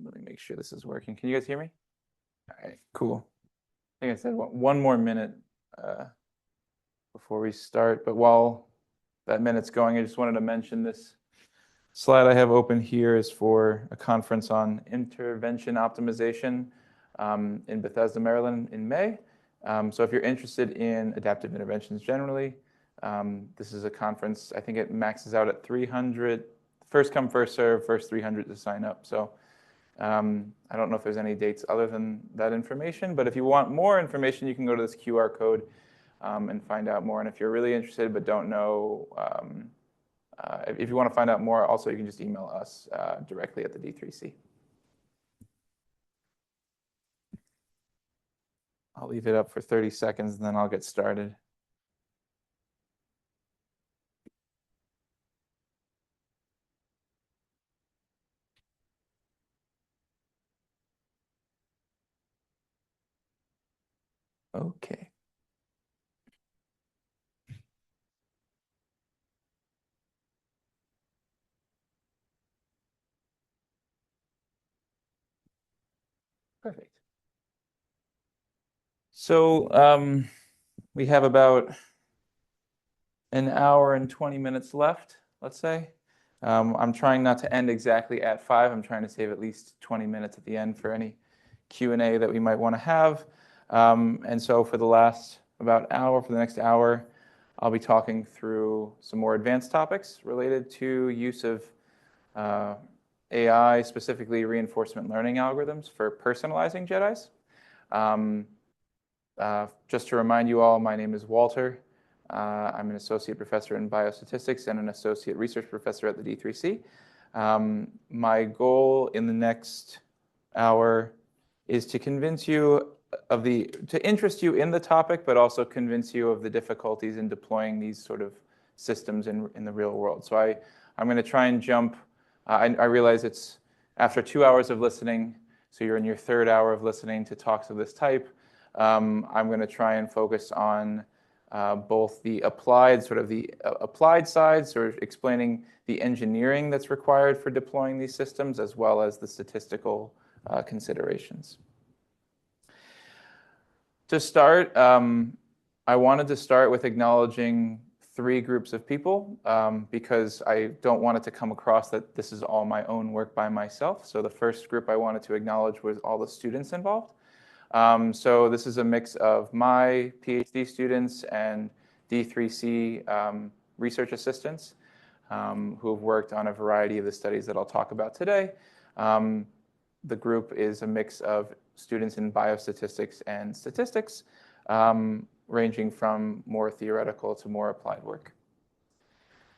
Let me make sure this is working. Can you guys hear me? All right, cool. I think I said one more minute before we start, but while that minute's going, I just wanted to mention this slide I have open here is for a conference on intervention optimization in Bethesda, Maryland in May. So if you're interested in adaptive interventions generally, this is a conference, I think it maxes out at 300, first come, first serve, first 300 to sign up. So I don't know if there's any dates other than that information, but if you want more information, you can go to this QR code and find out more. And if you're really interested but don't know, if you want to find out more, also you can just email us directly at the D3C. I'll leave it up for 30 seconds and then I'll get started. Okay. Perfect. So we have about an hour and 20 minutes left, let's say. I'm trying not to end exactly at 5. I'm trying to save at least 20 minutes at the end for any Q&A that we might want to have. And so for the next hour, I'll be talking through some more advanced topics related to use of AI, specifically reinforcement learning algorithms for personalizing Jedis. Just to remind you all, my name is Walter. I'm an associate professor in biostatistics and an associate research professor at the D3C. My goal in the next hour is to convince you to interest you in the topic, but also convince you of the difficulties in deploying these sort of systems in the real world. So I'm going to try and jump. I realize it's after 2 hours of listening, so you're in your third hour of listening to talks of this type. I'm going to try and focus on both the applied side, sort of explaining the engineering that's required for deploying these systems, as well as the statistical considerations. To start, I wanted to start with acknowledging 3 groups of people because I don't want it to come across that this is all my own work by myself. So the first group I wanted to acknowledge was all the students involved. So this is a mix of my PhD students and D3C research assistants who have worked on a variety of the studies that I'll talk about today. The group is a mix of students in biostatistics and statistics, ranging from more theoretical to more applied work.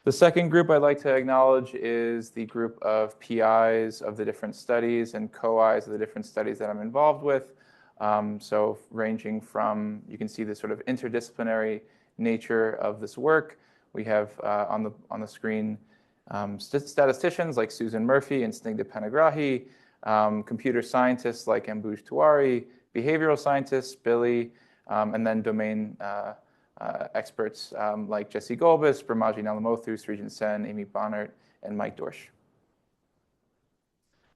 The second group I'd like to acknowledge is the group of PIs of the different studies and co-Is of the different studies that I'm involved with. So ranging from, you can see the sort of interdisciplinary nature of this work. We have on the screen statisticians like Susan Murphy and Snigdha Panigrahi, computer scientists like Ambuj Tiwari, behavioral scientists, Billy, and then domain experts like Jesse Golbis, Brahmaji Nalamothu, Srijan Sen, Amy Bonnert, and Mike Dorsch.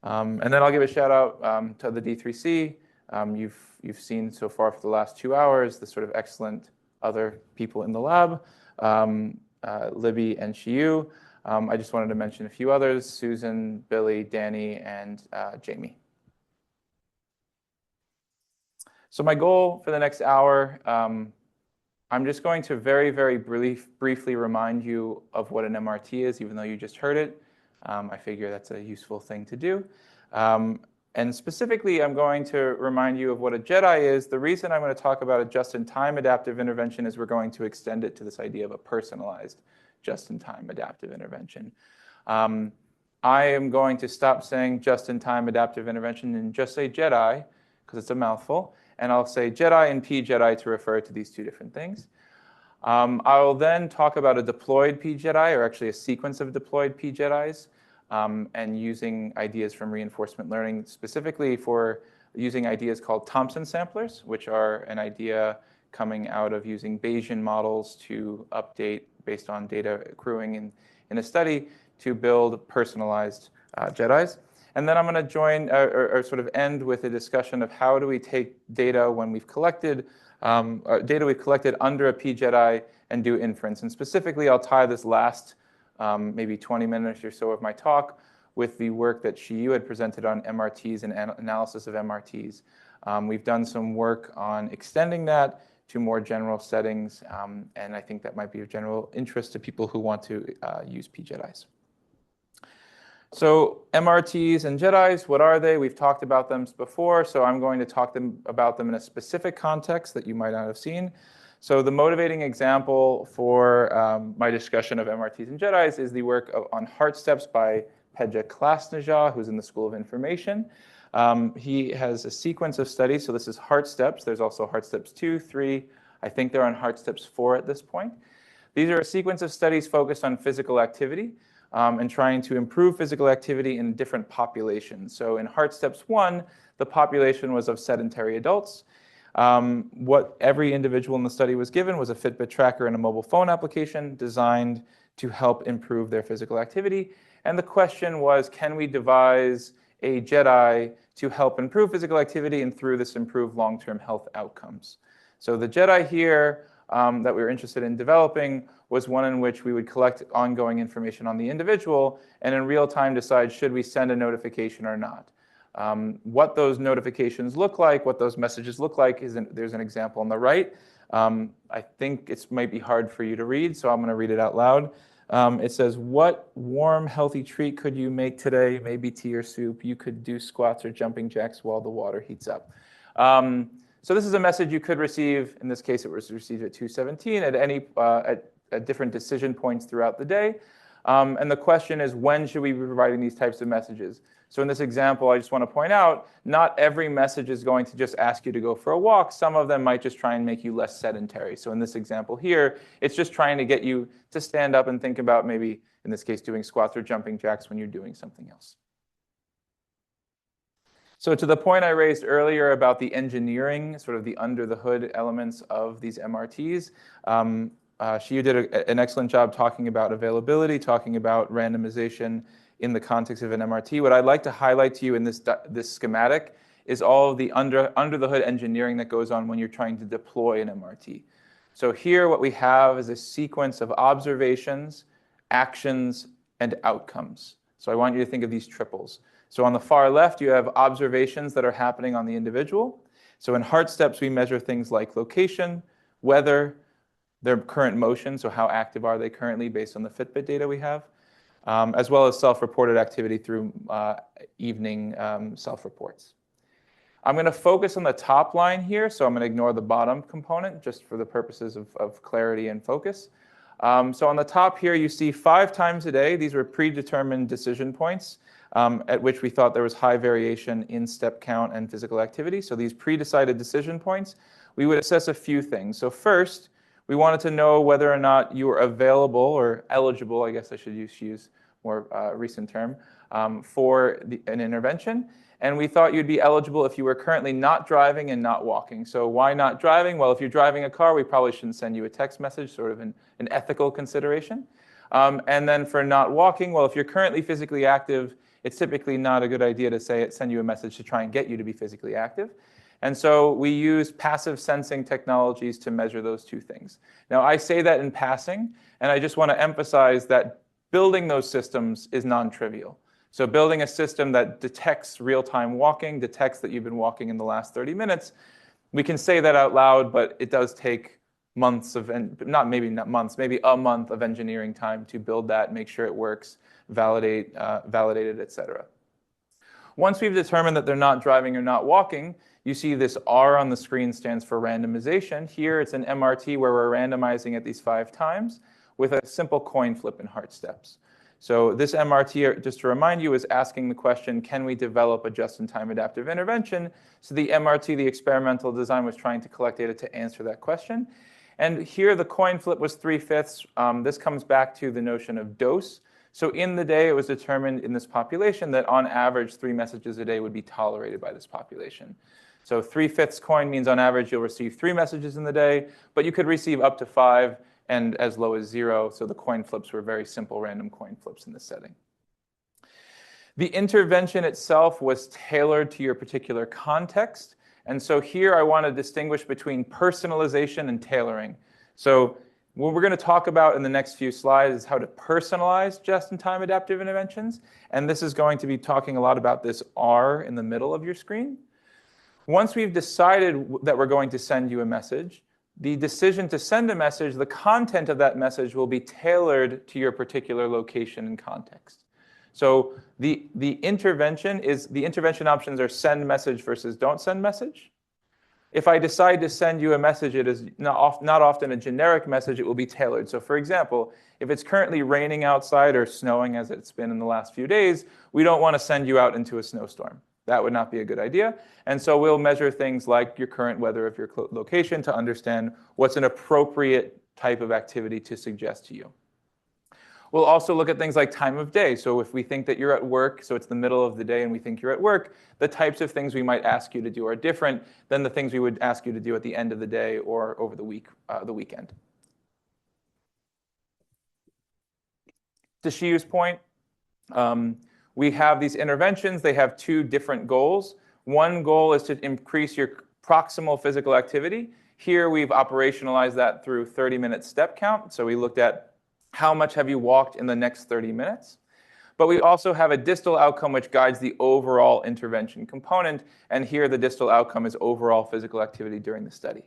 And then I'll give a shout out to the D3C. You've seen so far for the last 2 hours the sort of excellent other people in the lab, Libby and Shiyu. I just wanted to mention a few others: Susan, Billy, Danny, and Jamie. So my goal for the next hour, I'm just going to very, very briefly remind you of what an MRT is, even though you just heard it. I figure that's a useful thing to do. And specifically, I'm going to remind you of what a Jedi is. The reason I'm going to talk about a just-in-time adaptive intervention is we're going to extend it to this idea of a personalized just-in-time adaptive intervention. I am going to stop saying just-in-time adaptive intervention and just say Jedi, because it's a mouthful. And I'll say Jedi and P-Jedi to refer to these 2 different things. I will then talk about a deployed P-Jedi, or actually a sequence of deployed P-Jedis, and using ideas from reinforcement learning, specifically for using ideas called Thompson samplers, which are an idea coming out of using Bayesian models to update based on data accruing in a study to build personalized Jedis. And then I'm going to join or sort of end with a discussion of how do we take data when we've collected data we've collected under a PJEDI and do inference. And specifically, I'll tie this last maybe 20 minutes or so of my talk with the work that Shiyu had presented on MRTs and analysis of MRTs. We've done some work on extending that to more general settings, and I think that might be of general interest to people who want to use PJEDIs. So MRTs and JEDIs, what are they? We've talked about them before, so I'm going to talk about them in a specific context that you might not have seen. So the motivating example for my discussion of MRTs and JEDIs is the work on heart steps by Pedja Klasnija, who's in the School of Information. He has a sequence of studies. So this is heart steps. There's also heart steps 2, 3. I think they're on heart steps 4 at this point. These are a sequence of studies focused on physical activity and trying to improve physical activity in different populations. So in heart steps 1, the population was of sedentary adults. What every individual in the study was given was a Fitbit tracker and a mobile phone application designed to help improve their physical activity. And the question was, can we devise a JEDI to help improve physical activity and through this improve long-term health outcomes? So the JEDI here that we were interested in developing was one in which we would collect ongoing information on the individual and in real time decide should we send a notification or not. What those notifications look like, what those messages look like, there's an example on the right. I think it might be hard for you to read, so I'm going to read it out loud. It says, what warm, healthy treat could you make today? Maybe tea or soup. You could do squats or jumping jacks while the water heats up. So this is a message you could receive. In this case, it was received at 2:17 at any at different decision points throughout the day. And the question is, when should we be providing these types of messages? So in this example, I just want to point out, not every message is going to just ask you to go for a walk. Some of them might just try and make you less sedentary. So in this example here, it's just trying to get you to stand up and think about maybe, in this case, doing squats or jumping jacks when you're doing something else. So to the point I raised earlier about the engineering, sort of the under-the-hood elements of these MRTs, Shiyu did an excellent job talking about availability, talking about randomization in the context of an MRT. What I'd like to highlight to you in this schematic is all of the under-the-hood engineering that goes on when you're trying to deploy an MRT. So here what we have is a sequence of observations, actions, and outcomes. So I want you to think of these triples. So on the far left, you have observations that are happening on the individual. So in heart steps, we measure things like location, weather, their current motion, so how active are they currently based on the Fitbit data we have, as well as self-reported activity through evening self-reports. I'm going to focus on the top line here, so I'm going to ignore the bottom component just for the purposes of clarity and focus. So on the top here, you see 5 times a day. These were predetermined decision points at which we thought there was high variation in step count and physical activity. So these pre-decided decision points, we would assess a few things. So first, we wanted to know whether or not you were available or eligible, I guess I should use more recent term, for an intervention. And we thought you'd be eligible if you were currently not driving and not walking. So why not driving? Well, if you're driving a car, we probably shouldn't send you a text message, sort of an ethical consideration. And then for not walking, well, if you're currently physically active, it's typically not a good idea to send you a message to try and get you to be physically active. And so we use passive sensing technologies to measure those two things. Now, I say that in passing, and I just want to emphasize that building those systems is non-trivial. So building a system that detects real-time walking, detects that you've been walking in the last 30 minutes, we can say that out loud, but it does take months of, maybe a month of engineering time to build that, make sure it works, validate it, et cetera. Once we've determined that they're not driving or not walking, you see this R on the screen stands for randomization. Here it's an MRT where we're randomizing at these 5 times with a simple coin flip in heart steps. So this MRT, just to remind you, is asking the question, can we develop a just-in-time adaptive intervention? So the MRT, the experimental design, was trying to collect data to answer that question. And here the coin flip was 3/5. This comes back to the notion of dose. So in the day, it was determined in this population that on average, 3 messages a day would be tolerated by this population. So 3/5 coin means on average you'll receive 3 messages in the day, but you could receive up to 5 and as low as 0. So the coin flips were very simple random coin flips in this setting. The intervention itself was tailored to your particular context. And so here I want to distinguish between personalization and tailoring. So what we're going to talk about in the next few slides is how to personalize just-in-time adaptive interventions. And this is going to be talking a lot about this R in the middle of your screen. Once we've decided that we're going to send you a message, the decision to send a message, the content of that message will be tailored to your particular location and context. So the intervention options are send message versus don't send message. If I decide to send you a message, it is not often a generic message, it will be tailored. So for example, if it's currently raining outside or snowing as it's been in the last few days, we don't want to send you out into a snowstorm. That would not be a good idea. And so we'll measure things like your current weather of your location to understand what's an appropriate type of activity to suggest to you. We'll also look at things like time of day. So if we think that you're at work, so it's the middle of the day and we think you're at work, the types of things we might ask you to do are different than the things we would ask you to do at the end of the day or over the weekend. To Shiyu's point, we have these interventions. They have two different goals. One goal is to increase your proximal physical activity. Here we've operationalized that through 30-minute step count. So we looked at how much have you walked in the next 30 minutes. But we also have a distal outcome which guides the overall intervention component. And here the distal outcome is overall physical activity during the study.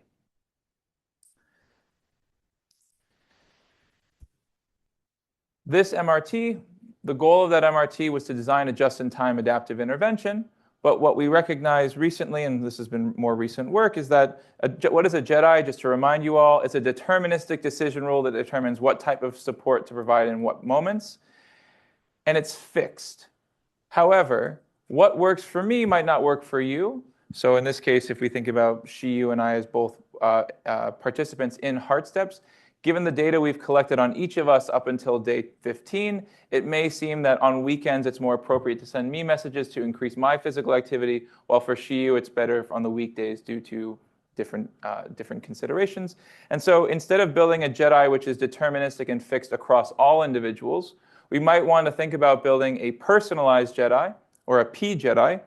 This MRT, the goal of that MRT was to design a just-in-time adaptive intervention. But what we recognized recently, and this has been more recent work, is that what is a JEDI? Just to remind you all, it's a deterministic decision rule that determines what type of support to provide in what moments. And it's fixed. However, what works for me might not work for you. So in this case, if we think about Shiyu and I as both participants in Heart Steps, given the data we've collected on each of us up until day 15, it may seem that on weekends it's more appropriate to send me messages to increase my physical activity, while for Shiyu it's better on the weekdays due to different considerations. And so instead of building a JEDI which is deterministic and fixed across all individuals, we might want to think about building a personalized JEDI, or a P-JEDI,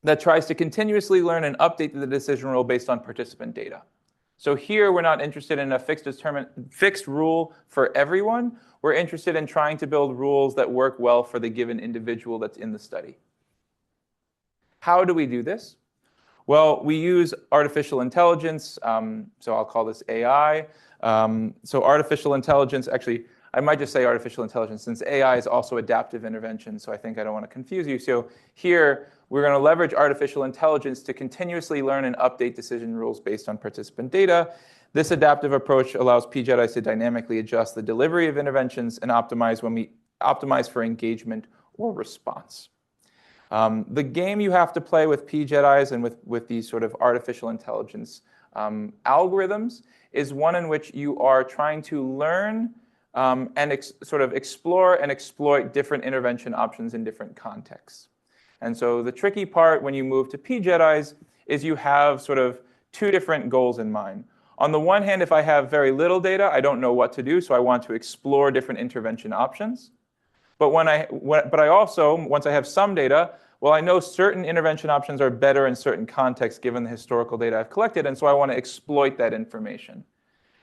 that tries to continuously learn and update the decision rule based on participant data. So here we're not interested in a fixed rule for everyone. We're interested in trying to build rules that work well for the given individual that's in the study. How do we do this? Well, we use artificial intelligence. So I'll call this AI. So artificial intelligence, actually, I might just say artificial intelligence, since AI is also adaptive intervention, so I think I don't want to confuse you. So here, we're going to leverage artificial intelligence to continuously learn and update decision rules based on participant data. This adaptive approach allows PJEDIs to dynamically adjust the delivery of interventions and optimize for engagement or response. The game you have to play with PJEDIs and with these sort of artificial intelligence algorithms is one in which you are trying to learn and sort of explore and exploit different intervention options in different contexts. And so the tricky part when you move to PJEDIs is you have sort of two different goals in mind. On the one hand, if I have very little data, I don't know what to do, so I want to explore different intervention options. But I also, once I have some data, well, I know certain intervention options are better in certain contexts given the historical data I've collected, and so I want to exploit that information.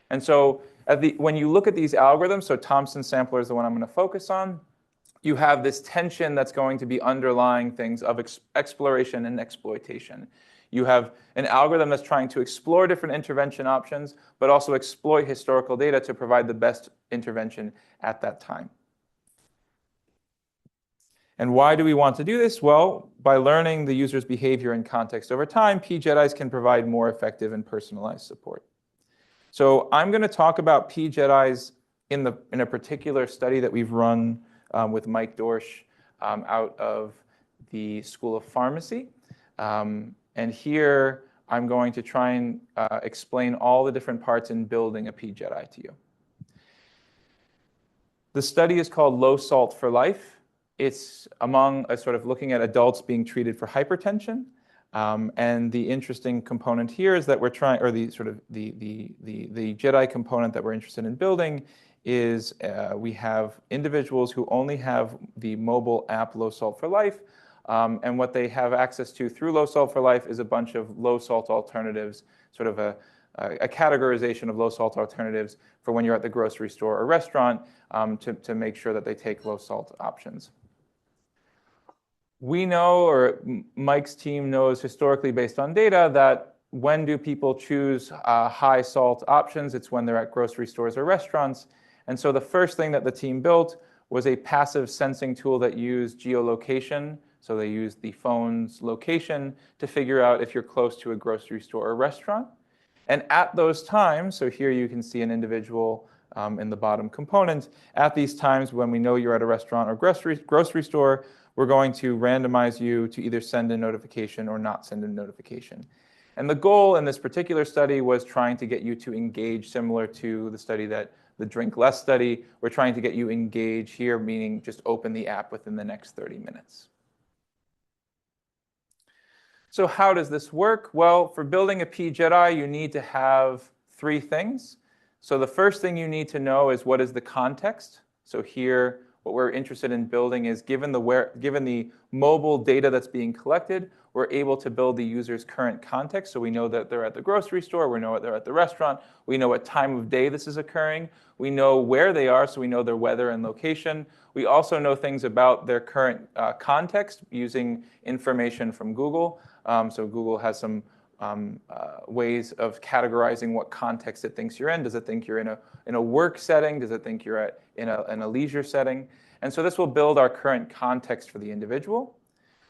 And so when you look at these algorithms, so Thompson sampler is the one I'm going to focus on, you have this tension that's going to be underlying things of exploration and exploitation. You have an algorithm that's trying to explore different intervention options, but also exploit historical data to provide the best intervention at that time. And why do we want to do this? Well, by learning the user's behavior and context over time, PJEDIs can provide more effective and personalized support. So I'm going to talk about PJEDIs in a particular study that we've run with Mike Dorsch out of the School of Pharmacy. And here I'm going to try and explain all the different parts in building a PJEDI to you. The study is called Low Salt for Life. It's among sort of looking at adults being treated for hypertension. And the interesting component here is that we're trying, or the sort of the JEDI component that we're interested in building is we have individuals who only have the mobile app Low Salt for Life, and what they have access to through Low Salt for Life is a bunch of low salt alternatives, sort of a categorization of low salt alternatives for when you're at the grocery store or restaurant, to make sure that they take low salt options. We know, or Mike's team knows historically based on data, that when do people choose high salt options? It's when they're at grocery stores or restaurants. And so the first thing that the team built was a passive sensing tool that used geolocation. So they used the phone's location to figure out if you're close to a grocery store or restaurant. And at those times, so here you can see an individual in the bottom component, at these times when we know you're at a restaurant or grocery store, we're going to randomize you to either send a notification or not send a notification. And the goal in this particular study was trying to get you to engage, similar to the study the Drink Less study. We're trying to get you engage here, meaning just open the app within the next 30 minutes. So how does this work? Well, for building a PJEDI, you need to have 3 things. So the first thing you need to know is what is the context. So here, what we're interested in building is given the mobile data that's being collected, we're able to build the user's current context. So we know that they're at the grocery store, we know that they're at the restaurant, we know what time of day this is occurring, we know where they are, so we know their weather and location. We also know things about their current context using information from Google. So Google has some ways of categorizing what context it thinks you're in. Does it think you're in a work setting? Does it think you're in a leisure setting? And so this will build our current context for the individual.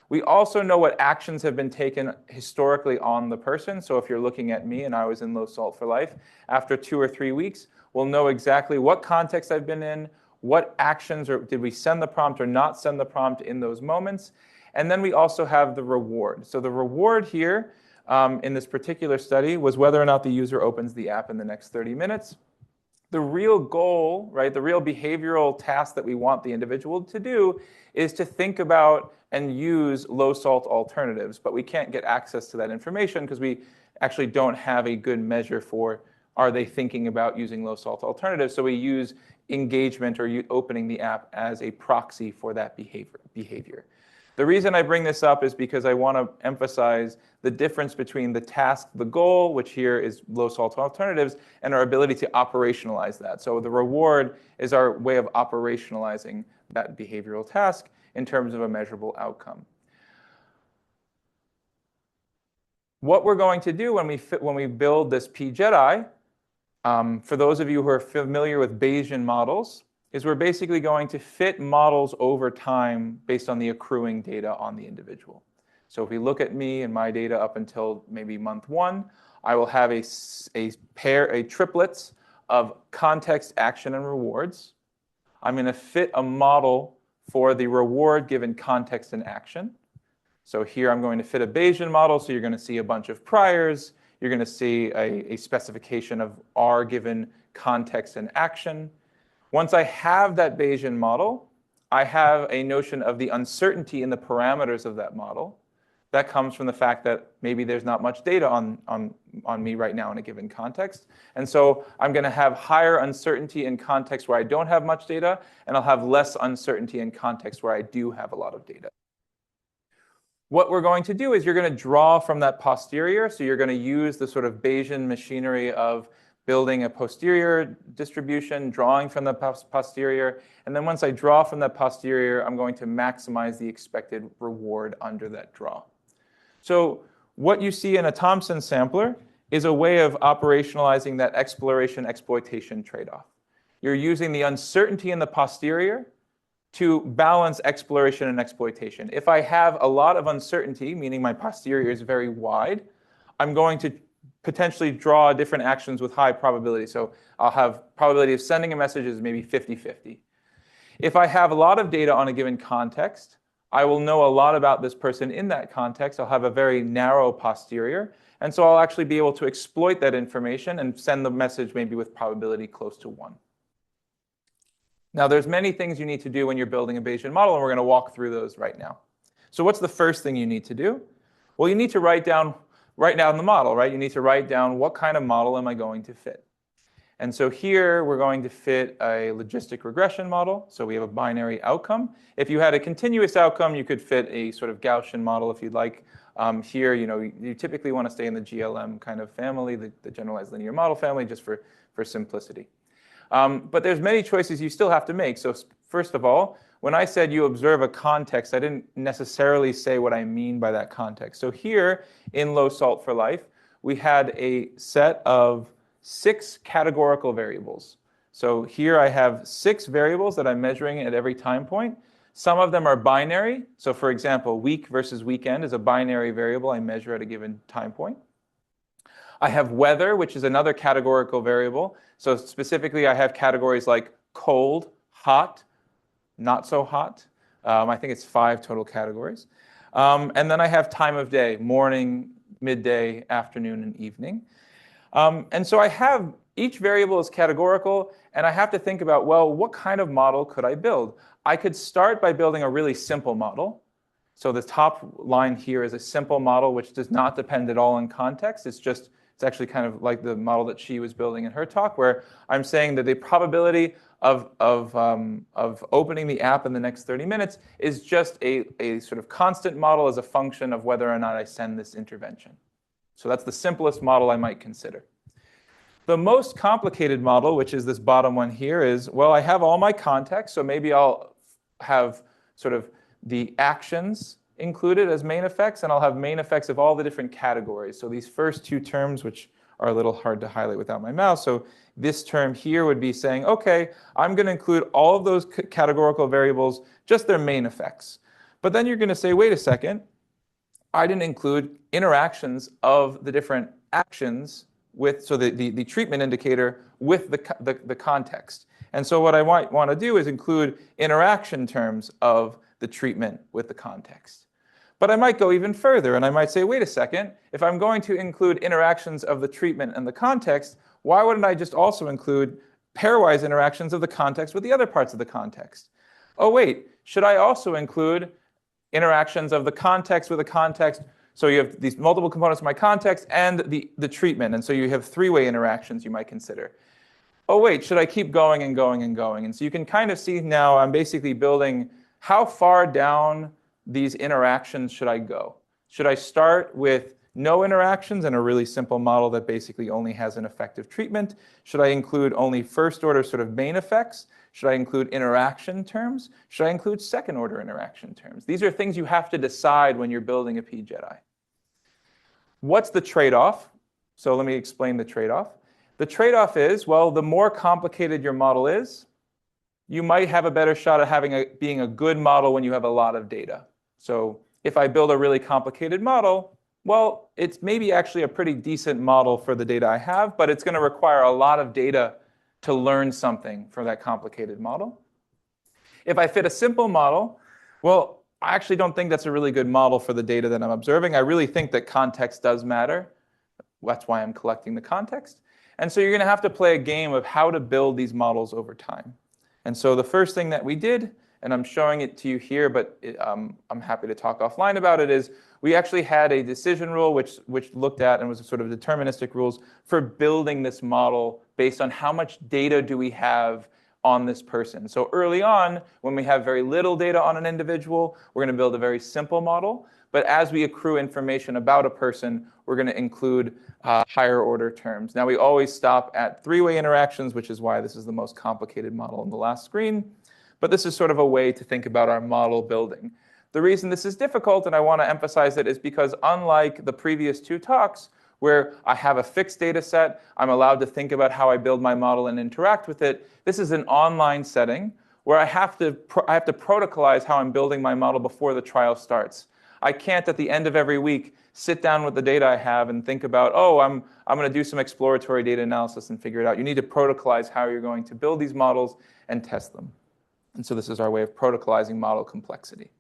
We also know what actions have been taken historically on the person. So if you're looking at me and I was in Low Salt for Life, after 2 or 3 weeks, we'll know exactly what context I've been in, what actions, or did we send the prompt or not send the prompt in those moments. And then we also have the reward. So the reward here in this particular study was whether or not the user opens the app in the next 30 minutes. The real goal, right, the real behavioral task that we want the individual to do is to think about and use low salt alternatives. But we can't get access to that information because we actually don't have a good measure for are they thinking about using low salt alternatives. So we use engagement or opening the app as a proxy for that behavior. The reason I bring this up is because I want to emphasize the difference between the task, the goal, which here is low salt alternatives, and our ability to operationalize that. So the reward is our way of operationalizing that behavioral task in terms of a measurable outcome. What we're going to do when we build this PJEDI, for those of you who are familiar with Bayesian models, is we're basically going to fit models over time based on the accruing data on the individual. So if we look at me and my data up until maybe month 1, I will have a triplets of context, action, and rewards. I'm going to fit a model for the reward given context and action. So here I'm going to fit a Bayesian model, so you're going to see a bunch of priors. You're going to see a specification of R given context and action. Once I have that Bayesian model, I have a notion of the uncertainty in the parameters of that model. That comes from the fact that maybe there's not much data on me right now in a given context. And so I'm going to have higher uncertainty in context where I don't have much data, and I'll have less uncertainty in context where I do have a lot of data. What we're going to do is you're going to draw from that posterior. So you're going to use the sort of Bayesian machinery of building a posterior distribution, drawing from the posterior. And then once I draw from that posterior, I'm going to maximize the expected reward under that draw. So what you see in a Thomson sampler is a way of operationalizing that exploration-exploitation trade-off. You're using the uncertainty in the posterior to balance exploration and exploitation. If I have a lot of uncertainty, meaning my posterior is very wide, I'm going to potentially draw different actions with high probability. So I'll have probability of sending a message is maybe 50-50. If I have a lot of data on a given context, I will know a lot about this person in that context. I'll have a very narrow posterior. And so I'll actually be able to exploit that information and send the message maybe with probability close to 1. Now, there's many things you need to do when you're building a Bayesian model, and we're going to walk through those right now. So what's the first thing you need to do? Well, you need to write down the model, right? You need to write down what kind of model am I going to fit. And so here we're going to fit a logistic regression model. So we have a binary outcome. If you had a continuous outcome, you could fit a sort of Gaussian model if you'd like. Here, you typically want to stay in the GLM kind of family, the generalized linear model family, just for simplicity. But there's many choices you still have to make. So first of all, when I said you observe a context, I didn't necessarily say what I mean by that context. So here in Low Salt for Life, we had a set of 6 categorical variables. So here I have 6 variables that I'm measuring at every time point. Some of them are binary. So for example, week versus weekend is a binary variable I measure at a given time point. I have weather, which is another categorical variable. So specifically, I have categories like cold, hot, not so hot. I think it's 5 total categories. And then I have time of day, morning, midday, afternoon, and evening. And so I have each variable is categorical, and I have to think about, well, what kind of model could I build? I could start by building a really simple model. So the top line here is a simple model which does not depend at all on context. It's actually kind of like the model that she was building in her talk, where I'm saying that the probability of opening the app in the next 30 minutes is just a sort of constant model as a function of whether or not I send this intervention. So that's the simplest model I might consider. The most complicated model, which is this bottom one here, is, well, I have all my context, so maybe I'll have sort of the actions included as main effects, and I'll have main effects of all the different categories. So these first 2 terms, which are a little hard to highlight without my mouse. So this term here would be saying, okay, I'm going to include all of those categorical variables, just their main effects. But then you're going to say, wait a second, I didn't include interactions of the different actions with, so the treatment indicator with the context. And so what I want to do is include interaction terms of the treatment with the context. But I might go even further, and I might say, wait a second, if I'm going to include interactions of the treatment and the context, why wouldn't I just also include pairwise interactions of the context with the other parts of the context? Oh, wait, should I also include interactions of the context with the context? So you have these multiple components of my context and the treatment, and so you have 3-way interactions you might consider. Oh, wait, should I keep going and going and going? And so you can kind of see now I'm basically building how far down these interactions should I go? Should I start with no interactions and a really simple model that basically only has an effective treatment? Should I include only first order sort of main effects? Should I include interaction terms? Should I include second order interaction terms? These are things you have to decide when you're building a PJedi. What's the trade-off? So let me explain the trade-off. The trade-off is, well, the more complicated your model is, you might have a better shot at being a good model when you have a lot of data. So if I build a really complicated model, well, it's maybe actually a pretty decent model for the data I have, but it's going to require a lot of data to learn something from that complicated model. If I fit a simple model, well, I actually don't think that's a really good model for the data that I'm observing. I really think that context does matter. That's why I'm collecting the context. And so you're going to have to play a game of how to build these models over time. And so the first thing that we did, and I'm showing it to you here, but I'm happy to talk offline about it, is we actually had a decision rule which looked at and was a sort of deterministic rules for building this model based on how much data do we have on this person. So early on, when we have very little data on an individual, we're going to build a very simple model. But as we accrue information about a person, we're going to include higher order terms. Now, we always stop at 3-way interactions, which is why this is the most complicated model on the last screen. But this is sort of a way to think about our model building. The reason this is difficult, and I want to emphasize it, is because unlike the previous 2 talks, where I have a fixed data set, I'm allowed to think about how I build my model and interact with it, this is an online setting where I have to protocolize how I'm building my model before the trial starts. I can't, at the end of every week, sit down with the data I have and think about, oh, I'm going to do some exploratory data analysis and figure it out. You need to protocolize how you're going to build these models and test them. And so this is our way of protocolizing model complexity.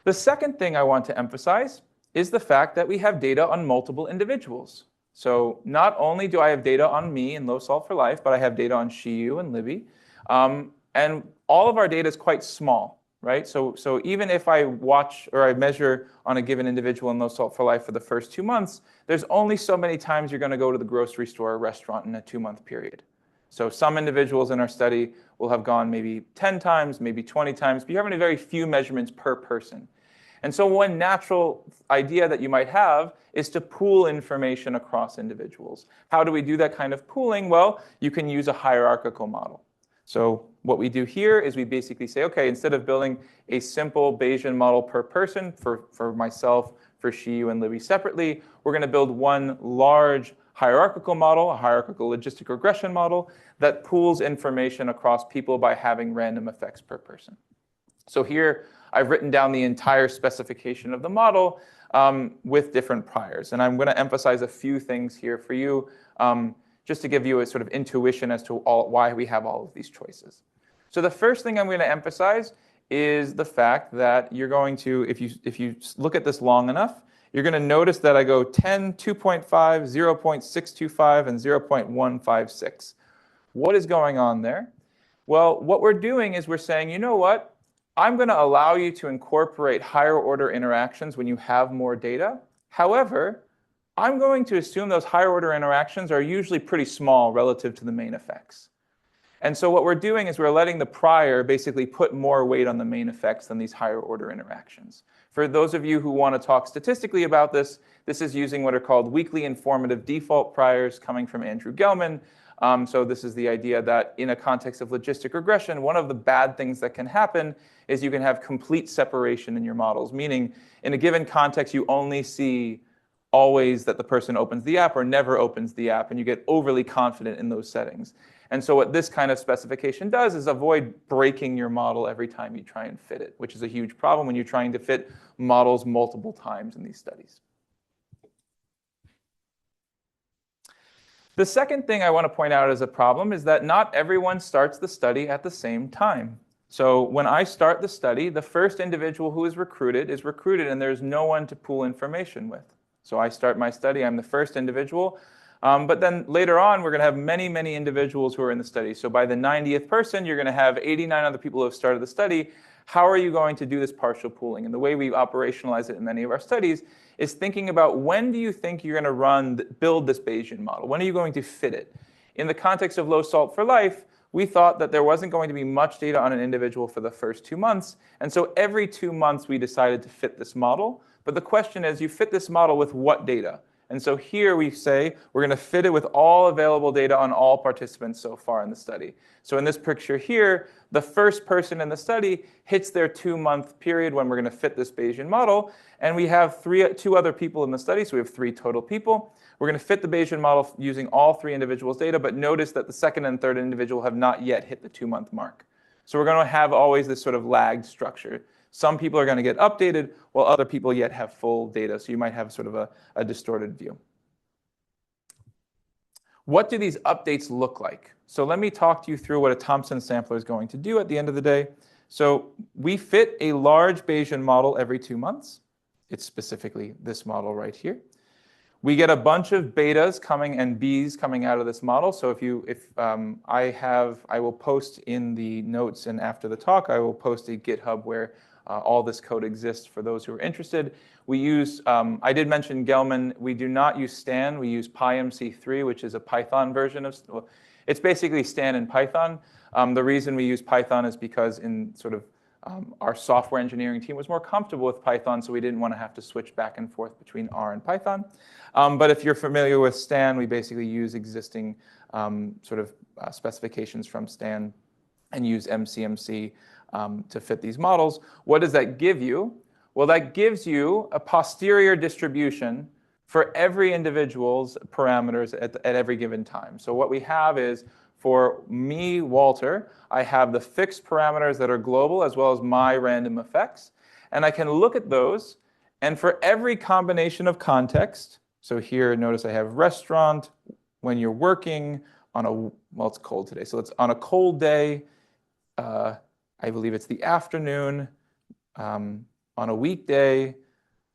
The second thing I want to emphasize is the fact that we have data on multiple individuals. So not only do I have data on me in Low Salt for Life, but I have data on Shiyu and Libby. And all of our data is quite small. right? So even if I watch or I measure on a given individual in low salt for life for the first 2 months, there's only so many times you're going to go to the grocery store or restaurant in a 2-month period. So some individuals in our study will have gone maybe 10 times, maybe 20 times, but you're having very few measurements per person. And so one natural idea that you might have is to pool information across individuals. How do we do that kind of pooling? Well, you can use a hierarchical model. So what we do here is we basically say, okay, instead of building a simple Bayesian model per person, for myself, for Shiyu and Libby separately, we're going to build one large hierarchical model, a hierarchical logistic regression model, that pools information across people by having random effects per person. So here, I've written down the entire specification of the model with different priors. And I'm going to emphasize a few things here for you, just to give you a sort of intuition as to why we have all of these choices. So the first thing I'm going to emphasize is the fact that you're going to, if you look at this long enough, you're going to notice that I go 10, 2.5, 0.625, and 0.156. What is going on there? Well, what we're doing is we're saying, you know what? I'm going to allow you to incorporate higher order interactions when you have more data. However, I'm going to assume those higher order interactions are usually pretty small relative to the main effects. And so what we're doing is we're letting the prior basically put more weight on the main effects than these higher order interactions. For those of you who want to talk statistically about this, this is using what are called weakly informative default priors coming from Andrew Gelman. So this is the idea that in a context of logistic regression, one of the bad things that can happen is you can have complete separation in your models, meaning in a given context, you only see always that the person opens the app or never opens the app, and you get overly confident in those settings. And so what this kind of specification does is avoid breaking your model every time you try and fit it, which is a huge problem when you're trying to fit models multiple times in these studies. The second thing I want to point out as a problem is that not everyone starts the study at the same time. So when I start the study, the first individual who is recruited, and there's no one to pool information with. So I start my study, I'm the first individual. But then later on, we're going to have many, many individuals who are in the study. So by the 90th person, you're going to have 89 other people who have started the study. How are you going to do this partial pooling? And the way we operationalize it in many of our studies is thinking about when do you think you're going to build this Bayesian model? When are you going to fit it? In the context of low salt for life, we thought that there wasn't going to be much data on an individual for the first 2 months. And so every 2 months, we decided to fit this model. But the question is, you fit this model with what data? And so here we say we're going to fit it with all available data on all participants so far in the study. So in this picture here, the first person in the study hits their 2-month period when we're going to fit this Bayesian model. And we have 2 other people in the study, so we have 3 total people. We're going to fit the Bayesian model using all 3 individuals' data, but notice that the second and third individual have not yet hit the 2-month mark. So we're going to have always this sort of lagged structure. Some people are going to get updated, while other people yet have full data. So you might have sort of a distorted view. What do these updates look like? So let me talk to you through what a Thompson sampler is going to do at the end of the day. So we fit a large Bayesian model every 2 months. It's specifically this model right here. We get a bunch of betas coming and Bs coming out of this model. So I will post in the notes, and after the talk, I will post a GitHub where all this code exists for those who are interested. We use, I did mention Gelman. We do not use Stan. We use PyMC3, which is a Python version of, it's basically Stan in Python. The reason we use Python is because in sort of our software engineering team was more comfortable with Python, so we didn't want to have to switch back and forth between R and Python. But if you're familiar with Stan, we basically use existing specifications from Stan and use MCMC to fit these models. What does that give you? Well, that gives you a posterior distribution for every individual's parameters at every given time. So what we have is, for me, Walter, I have the fixed parameters that are global as well as my random effects. And I can look at those, and for every combination of context, so here, notice I have restaurant, when you're working on well, it's cold today, so it's on a cold day, I believe it's the afternoon, on a weekday.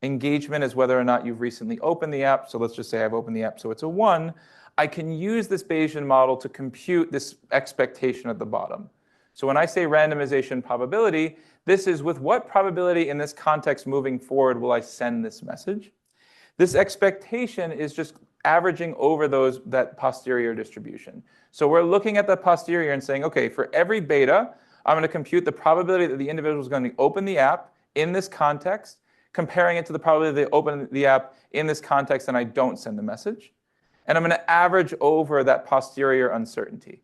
Engagement is whether or not you've recently opened the app. So let's just say I've opened the app, so it's a 1. I can use this Bayesian model to compute this expectation at the bottom. So when I say randomization probability, this is with what probability in this context moving forward will I send this message? This expectation is just averaging over that posterior distribution. So we're looking at the posterior and saying, okay, for every beta, I'm going to compute the probability that the individual is going to open the app in this context, comparing it to the probability they open the app in this context and I don't send the message. And I'm going to average over that posterior uncertainty.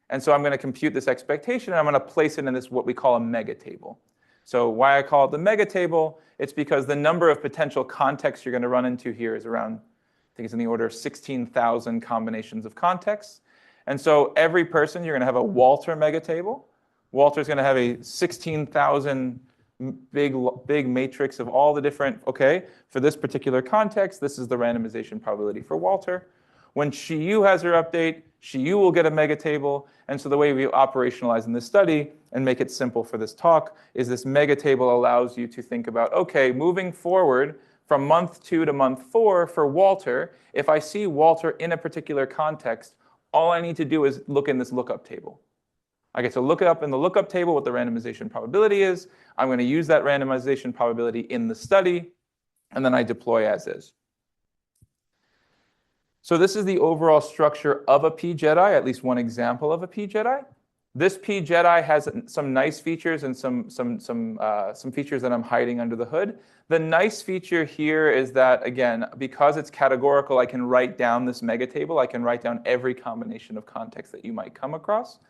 And so I'm going to compute this expectation, and I'm going to place it in this what we call a mega table. So why I call it the mega table, it's because the number of potential contexts you're going to run into here is around, I think it's in the order of 16,000 combinations of contexts. And so every person, you're going to have a Walter mega table. Walter's going to have a 16,000 big matrix of all the different, okay, for this particular context, this is the randomization probability for Walter. When Shiyu has her update, Shiyu will get a mega table. And so the way we operationalize in this study and make it simple for this talk is this mega table allows you to think about, okay, moving forward from month 2 to month 4 for Walter, if I see Walter in a particular context, all I need to do is look in this lookup table. I get to look it up in the lookup table what the randomization probability is. I'm going to use that randomization probability in the study, and then I deploy as is. So this is the overall structure of a pJedi, at least one example of a pJedi. This pJedi has some nice features and some features that I'm hiding under the hood. The nice feature here is that, again, because it's categorical, I can write down this mega table. I can write down every combination of context that you might come across.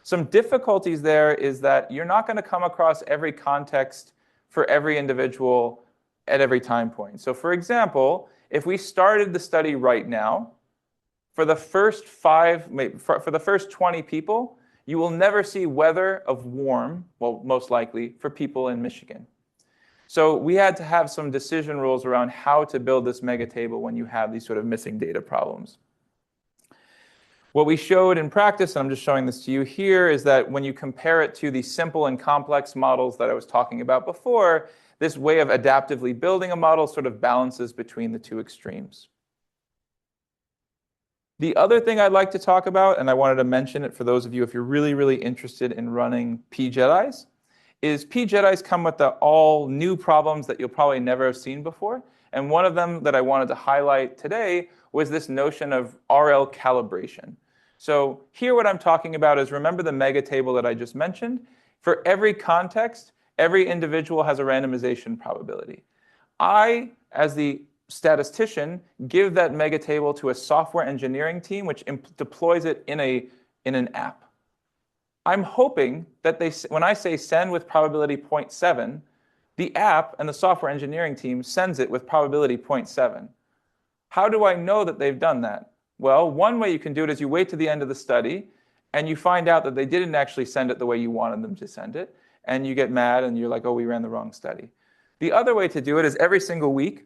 Some difficulties there is that you're not going to come across every context for every individual at every time point. So for example, if we started the study right now, for the first 20 people, you will never see weather of warm, well, most likely, for people in Michigan. So we had to have some decision rules around how to build this mega table when you have these sort of missing data problems. What we showed in practice, and I'm just showing this to you here, is that when you compare it to the simple and complex models that I was talking about before, this way of adaptively building a model sort of balances between the two extremes. The other thing I'd like to talk about, and I wanted to mention it for those of you if you're really, really interested in running pJedis, is pJedis come with all new problems that you'll probably never have seen before. And one of them that I wanted to highlight today was this notion of RL calibration. So here what I'm talking about is, remember the mega table that I just mentioned? For every context, every individual has a randomization probability. I, as the statistician, give that mega table to a software engineering team which deploys it in an app. I'm hoping that when I say send with probability 0.7, the app and the software engineering team sends it with probability 0.7. How do I know that they've done that? Well, one way you can do it is you wait to the end of the study and you find out that they didn't actually send it the way you wanted them to send it, and you get mad and you're like, oh, we ran the wrong study. The other way to do it is every single week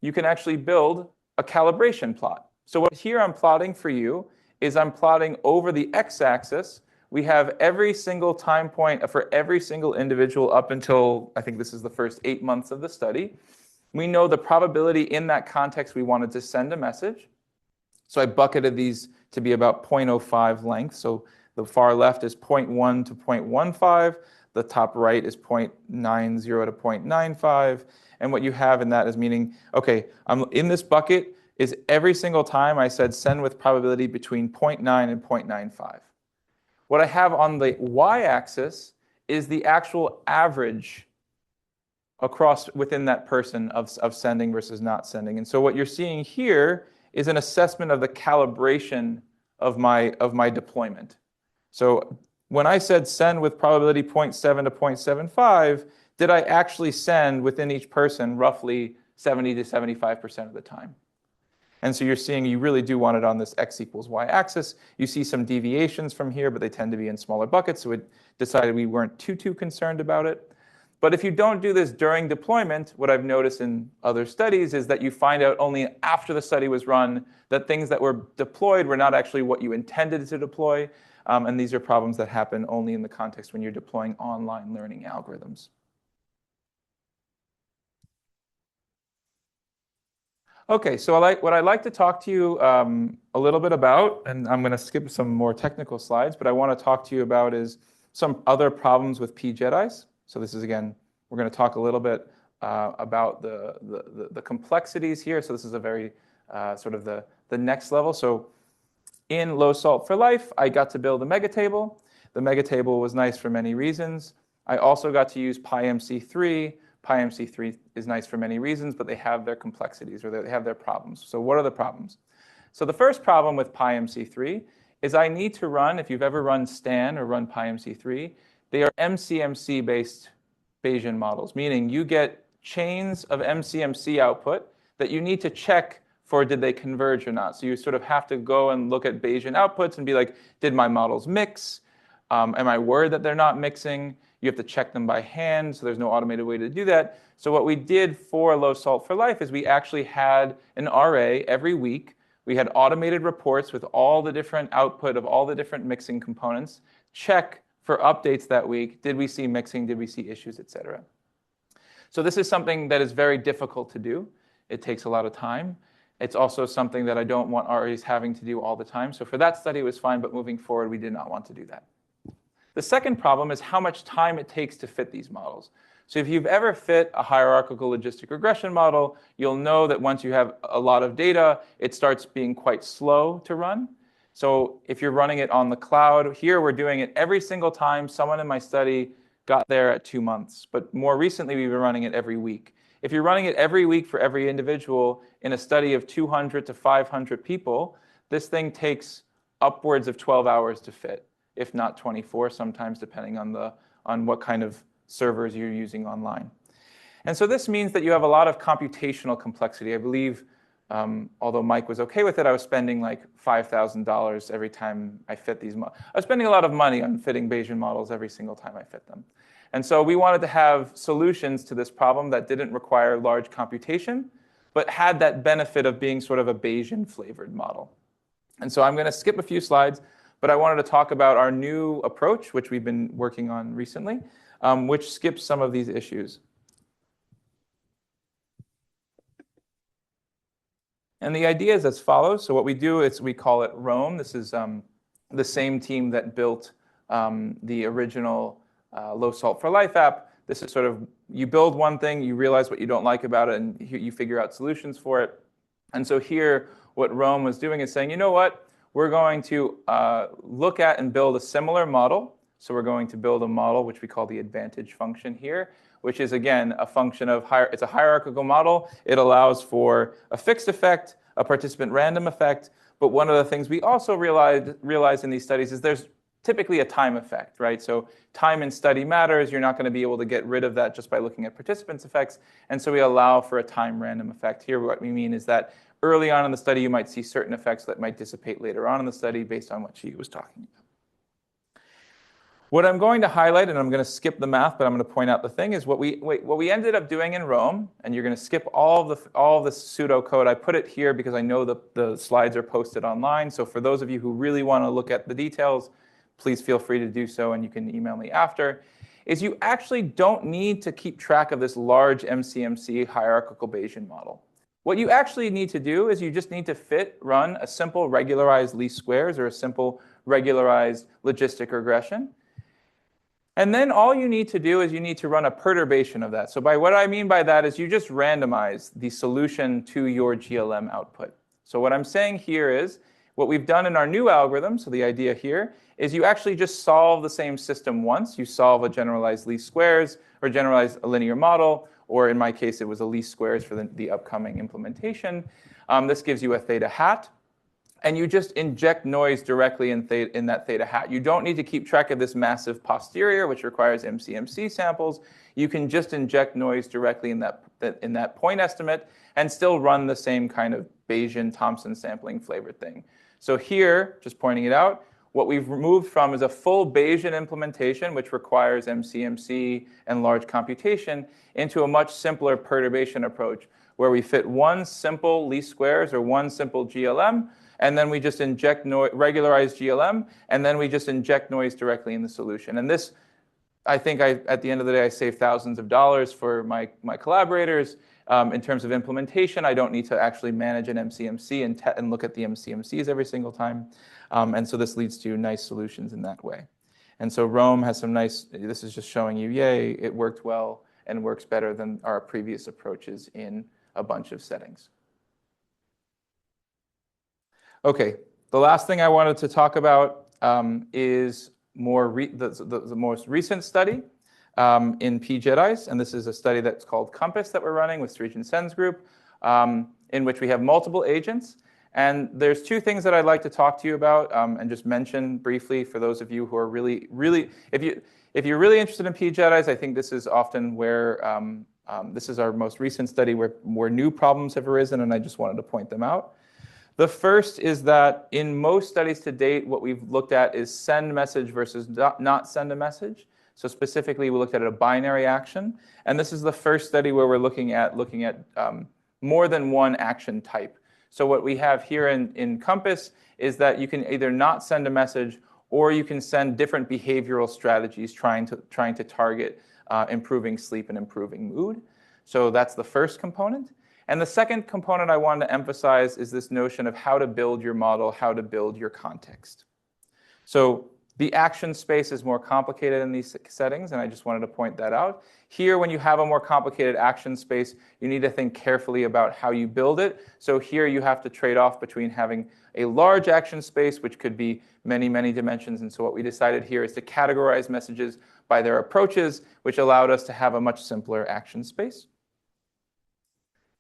you can actually build a calibration plot. So what here I'm plotting for you is I'm plotting over the x-axis. We have every single time point for every single individual up until, I think this is the first 8 months of the study. We know the probability in that context we wanted to send a message. So I bucketed these to be about 0.05 length. So the far left is 0.1 to 0.15. The top right is 0.90 to 0.95. And what you have in that is meaning, okay, I'm in this bucket is every single time I said send with probability between 0.9 and 0.95. What I have on the y-axis is the actual average across within that person of sending versus not sending. And so what you're seeing here is an assessment of the calibration of my deployment. So when I said send with probability 0.7 to 0.75, did I actually send within each person roughly 70 to 75% of the time? And so you're seeing you really do want it on this x equals y axis. You see some deviations from here, but they tend to be in smaller buckets, so we decided we weren't too concerned about it. But if you don't do this during deployment, what I've noticed in other studies is that you find out only after the study was run that things that were deployed were not actually what you intended to deploy. And these are problems that happen only in the context when you're deploying online learning algorithms. Okay, so what I'd like to talk to you a little bit about, and I'm going to skip some more technical slides, but I want to talk to you about is some other problems with p-JEDIs. So this is, again, we're going to talk a little bit about the complexities here. So this is a very sort of the next level. So in Low Salt for Life, I got to build a mega table. The mega table was nice for many reasons. I also got to use PyMC3. PyMC3 is nice for many reasons, but they have their complexities, or they have their problems. So what are the problems? So the first problem with PyMC3 is I need to run, if you've ever run Stan or run PyMC3, they are MCMC-based Bayesian models, meaning you get chains of MCMC output that you need to check for did they converge or not. So you sort of have to go and look at Bayesian outputs and be like, did my models mix? Am I worried that they're not mixing? You have to check them by hand, so there's no automated way to do that. So what we did for Low Salt for Life is we actually had an RA every week. We had automated reports with all the different output of all the different mixing components, check for updates that week. Did we see mixing? Did we see issues, et cetera? So this is something that is very difficult to do. It takes a lot of time. It's also something that I don't want RAs having to do all the time. So for that study, it was fine, but moving forward, we did not want to do that. The second problem is how much time it takes to fit these models. So if you've ever fit a hierarchical logistic regression model, you'll know that once you have a lot of data, it starts being quite slow to run. So if you're running it on the cloud, here we're doing it every single time. Someone in my study got there at 2 months, but more recently we've been running it every week. If you're running it every week for every individual in a study of 200 to 500 people, this thing takes upwards of 12 hours to fit, if not 24, sometimes depending on what kind of servers you're using online. And so this means that you have a lot of computational complexity. I believe, although Mike was okay with it, I was spending like $5,000 every time I fit these models. I was spending a lot of money on fitting Bayesian models every single time I fit them. And so we wanted to have solutions to this problem that didn't require large computation, but had that benefit of being sort of a Bayesian flavored model. And so I'm going to skip a few slides, but I wanted to talk about our new approach, which we've been working on recently, which skips some of these issues. And the idea is as follows. So what we do is we call it Rome. This is the same team that built the original Low Salt for Life app. This is sort of, you build one thing, you realize what you don't like about it, and you figure out solutions for it. And so here, what Rome was doing is saying, you know what? We're going to look at and build a similar model. So we're going to build a model, which we call the advantage function here, which is, again, a function of, it's a hierarchical model. It allows for a fixed effect, a participant random effect. But one of the things we also realized in these studies is there's typically a time effect, right? So time in study matters. You're not going to be able to get rid of that just by looking at participants' effects. And so we allow for a time random effect. Here, what we mean is that early on in the study, you might see certain effects that might dissipate later on in the study based on what she was talking about. What I'm going to highlight, and I'm going to skip the math, but I'm going to point out the thing, is what we ended up doing in Rome, and you're going to skip all of the pseudocode. I put it here because I know the slides are posted online. So for those of you who really want to look at the details, please feel free to do so, and you can email me after, is you actually don't need to keep track of this large MCMC hierarchical Bayesian model. What you actually need to do is you just need to run a simple regularized least squares or a simple regularized logistic regression. And then all you need to do is you need to run a perturbation of that. So by what I mean by that is you just randomize the solution to your GLM output. So what I'm saying here is what we've done in our new algorithm, so the idea here, is you actually just solve the same system once. You solve a generalized least squares or generalize a linear model, or in my case, it was a least squares for the upcoming implementation. This gives you a theta hat. And you just inject noise directly in that theta hat. You don't need to keep track of this massive posterior, which requires MCMC samples. You can just inject noise directly in that point estimate and still run the same kind of Bayesian Thompson sampling flavored thing. So here, just pointing it out, what we've moved from is a full Bayesian implementation, which requires MCMC and large computation, into a much simpler perturbation approach, where we fit one simple least squares or one simple GLM, and then we just inject regularized GLM, and then we just inject noise directly in the solution. And this, I think, at the end of the day, I save thousands of dollars for my collaborators. In terms of implementation, I don't need to actually manage an MCMC and look at the MCMCs every single time. And so this leads to nice solutions in that way. And so Roam has some nice, this is just showing you, yay, it worked well and works better than our previous approaches in a bunch of settings. Okay, the last thing I wanted to talk about is the most recent study in PJEDIs, and this is a study that's called Compass that we're running with Srijan Sen's group, in which we have multiple agents. And there's two things that I'd like to talk to you about and just mention briefly for those of you who are really, if you're really interested in PJEDIs, I think this is often where, this is our most recent study where new problems have arisen, and I just wanted to point them out. The first is that in most studies to date, what we've looked at is send message versus not send a message. So specifically, we looked at a binary action. And this is the first study where we're looking at more than one action type. So what we have here in Compass is that you can either not send a message or you can send different behavioral strategies trying to target improving sleep and improving mood. So that's the first component. And the second component I wanted to emphasize is this notion of how to build your model, how to build your context. So the action space is more complicated in these settings, and I just wanted to point that out. Here, when you have a more complicated action space, you need to think carefully about how you build it. So here you have to trade off between having a large action space, which could be many, many dimensions. And so what we decided here is to categorize messages by their approaches, which allowed us to have a much simpler action space.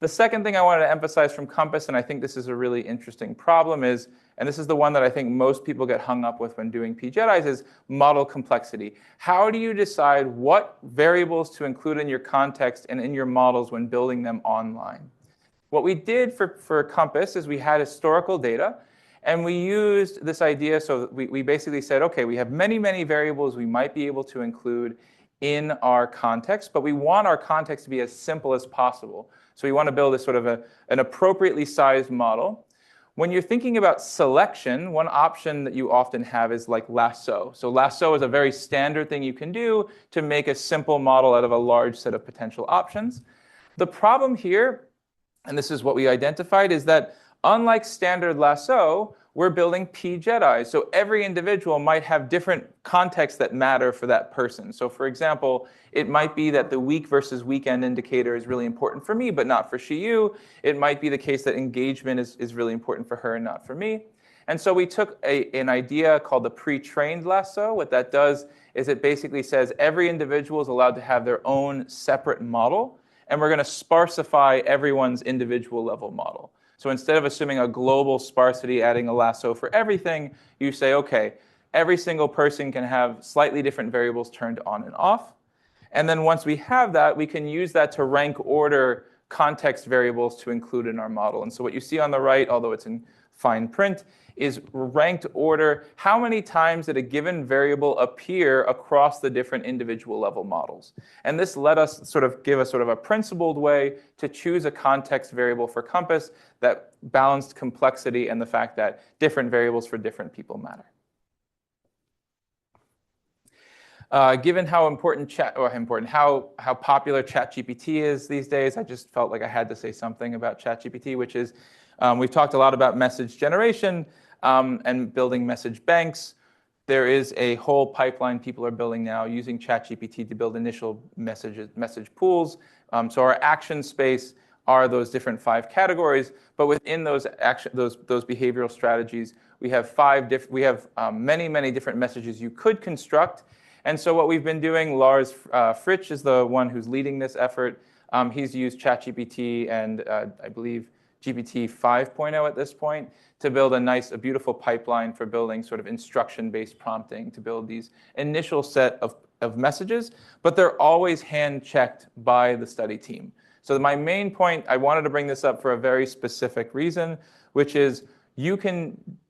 The second thing I wanted to emphasize from Compass, and I think this is a really interesting problem, is, and this is the one that I think most people get hung up with when doing PJEDIs, is model complexity. How do you decide what variables to include in your context and in your models when building them online? What we did for Compass is we had historical data, and we used this idea. So we basically said, okay, we have many, many variables we might be able to include in our context, but we want our context to be as simple as possible. So we want to build a sort of an appropriately sized model. When you're thinking about selection, one option that you often have is like lasso. So lasso is a very standard thing you can do to make a simple model out of a large set of potential options. The problem here, and this is what we identified, is that unlike standard lasso, we're building PJEDIs. So every individual might have different contexts that matter for that person. So for example, it might be that the week versus weekend indicator is really important for me, but not for you. It might be the case that engagement is really important for her and not for me. And so we took an idea called the pre-trained lasso. What that does is it basically says every individual is allowed to have their own separate model, and we're going to sparsify everyone's individual level model. So instead of assuming a global sparsity, adding a lasso for everything, you say, okay, every single person can have slightly different variables turned on and off. And then once we have that, we can use that to rank order context variables to include in our model. And so what you see on the right, although it's in fine print, is ranked order. How many times did a given variable appear across the different individual level models? And this let us give us a principled way to choose a context variable for Compass that balanced complexity and the fact that different variables for different people matter. Given how important how popular ChatGPT is these days, I just felt like I had to say something about ChatGPT, which is we've talked a lot about message generation and building message banks. There is a whole pipeline people are building now using ChatGPT to build initial message pools. So our action space are those different 5 categories, but within those behavioral strategies, we have many, many different messages you could construct. And so what we've been doing, Lars Fritsch is the one who's leading this effort. He's used ChatGPT and I believe GPT 5.0 at this point to build a beautiful pipeline for building sort of instruction-based prompting to build these initial set of messages, but they're always hand-checked by the study team. So my main point, I wanted to bring this up for a very specific reason, which is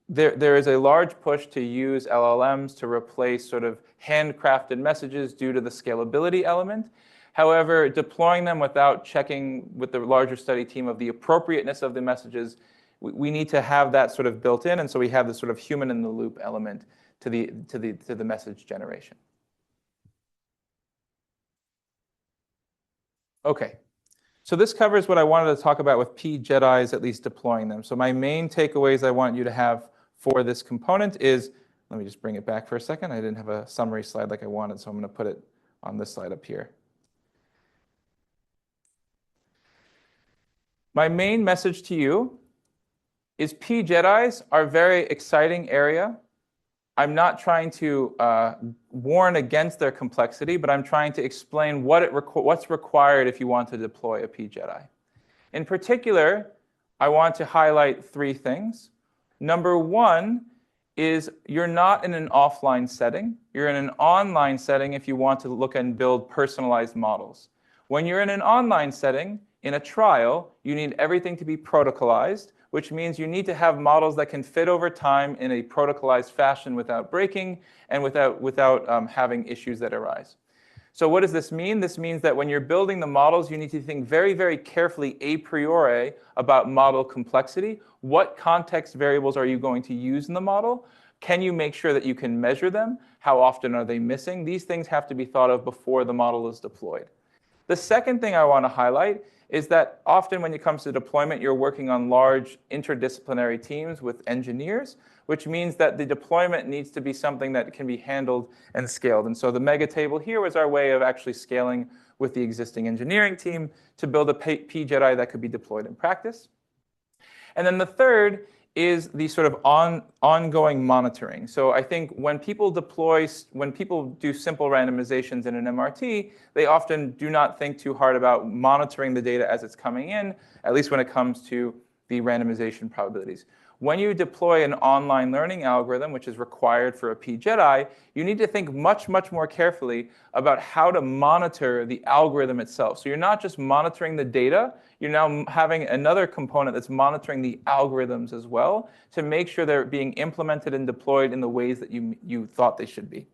there is a large push to use LLMs to replace sort of handcrafted messages due to the scalability element. However, deploying them without checking with the larger study team of the appropriateness of the messages, we need to have that sort of built in, and so we have this sort of human in the loop element to the message generation. Okay, so this covers what I wanted to talk about with PJEDIs, at least deploying them. So my main takeaways I want you to have for this component is, let me just bring it back for a second. I didn't have a summary slide like I wanted, so I'm going to put it on this slide up here. My main message to you is p-JEDIs are a very exciting area. I'm not trying to warn against their complexity, but I'm trying to explain what's required if you want to deploy a p-JEDI. In particular, I want to highlight three things. Number one is you're not in an offline setting. You're in an online setting if you want to look and build personalized models. When you're in an online setting, in a trial, you need everything to be protocolized, which means you need to have models that can fit over time in a protocolized fashion without breaking and without having issues that arise. So what does this mean? This means that when you're building the models, you need to think very, very carefully a priori about model complexity. What context variables are you going to use in the model? Can you make sure that you can measure them? How often are they missing? These things have to be thought of before the model is deployed. The second thing I want to highlight is that often when it comes to deployment, you're working on large interdisciplinary teams with engineers, which means that the deployment needs to be something that can be handled and scaled. And so the mega table here was our way of actually scaling with the existing engineering team to build a p-JEDI that could be deployed in practice. And then the third is the sort of ongoing monitoring. So I think when people do simple randomizations in an MRT, they often do not think too hard about monitoring the data as it's coming in, at least when it comes to the randomization probabilities. When you deploy an online learning algorithm, which is required for a p-JEDI, you need to think much, much more carefully about how to monitor the algorithm itself. So you're not just monitoring the data, you're now having another component that's monitoring the algorithms as well to make sure they're being implemented and deployed in the ways that you thought they should be.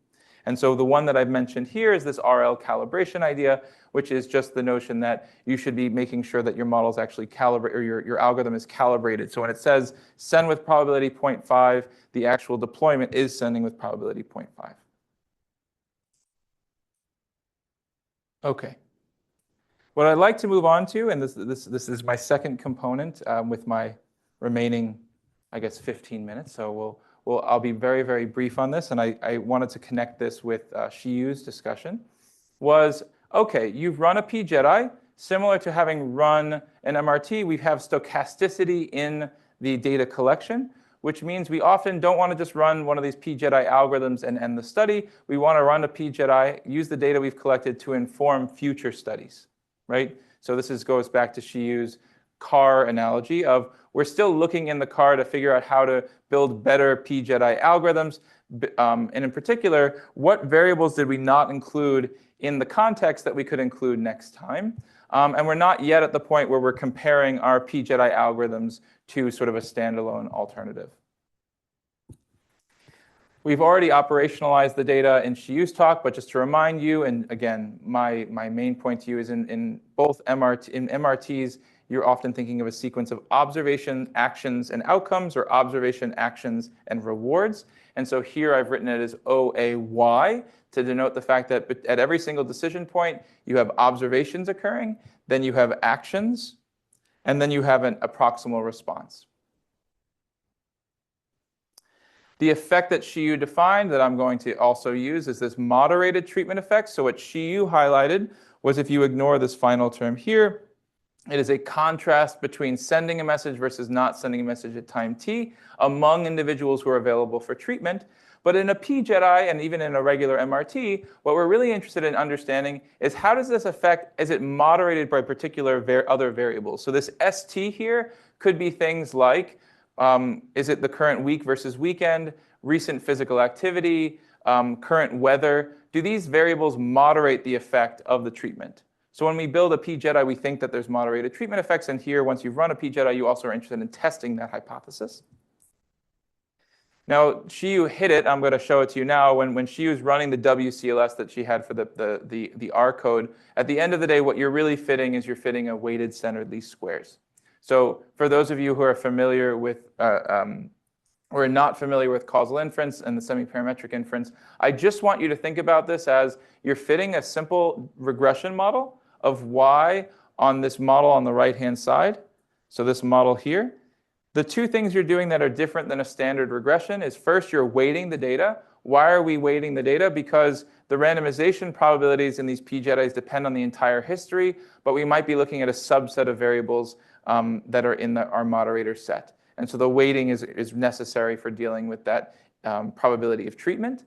And so the one that I've mentioned here is this RL calibration idea, which is just the notion that you should be making sure that your model's actually calibrate, or your algorithm is calibrated. So when it says send with probability 0.5, the actual deployment is sending with probability 0.5. Okay. What I'd like to move on to, and this is my second component with my remaining, I guess, 15 minutes. So I'll be very, very brief on this, and I wanted to connect this with Shiyu's discussion, was, okay, you've run a p-JEDI. Similar to having run an MRT, we have stochasticity in the data collection, which means we often don't want to just run one of these p-JEDI algorithms and end the study. We want to run a p-JEDI, use the data we've collected to inform future studies, right? So this goes back to Shiyu's car analogy of we're still looking in the car to figure out how to build better p-JEDI algorithms. And in particular, what variables did we not include in the context that we could include next time? And we're not yet at the point where we're comparing our p-JEDI algorithms to sort of a standalone alternative. We've already operationalized the data in Shiyu's talk, but just to remind you, and again, my main point to you is in both MRTs, you're often thinking of a sequence of observation, actions, and outcomes, or observation, actions, and rewards. And so here I've written it as OAY to denote the fact that at every single decision point, you have observations occurring, then you have actions, and then you have a proximal response. The effect that Shiyu defined that I'm going to also use is this moderated treatment effect. So what Shiyu highlighted was if you ignore this final term here, it is a contrast between sending a message versus not sending a message at time t among individuals who are available for treatment. But in a p-JEDI and even in a regular MRT, what we're really interested in understanding is how does this affect, is it moderated by particular other variables? So this ST here could be things like, is it the current week versus weekend, recent physical activity, current weather? Do these variables moderate the effect of the treatment? So when we build a p-JEDI, we think that there's moderated treatment effects. And here, once you've run a p-JEDI, you also are interested in testing that hypothesis. Now, Shiyu hit it. I'm going to show it to you now. When Shiyu is running the WCLS that she had for the R code, at the end of the day, what you're really fitting is you're fitting a weighted centered least squares. So for those of you who are familiar with or not familiar with causal inference and the semi-parametric inference, I just want you to think about this as you're fitting a simple regression model of y on this model on the right-hand side. So this model here. The two things you're doing that are different than a standard regression is first, you're weighting the data. Why are we weighting the data? Because the randomization probabilities in these PJEDIs depend on the entire history, but we might be looking at a subset of variables that are in our moderator set. And so the weighting is necessary for dealing with that probability of treatment.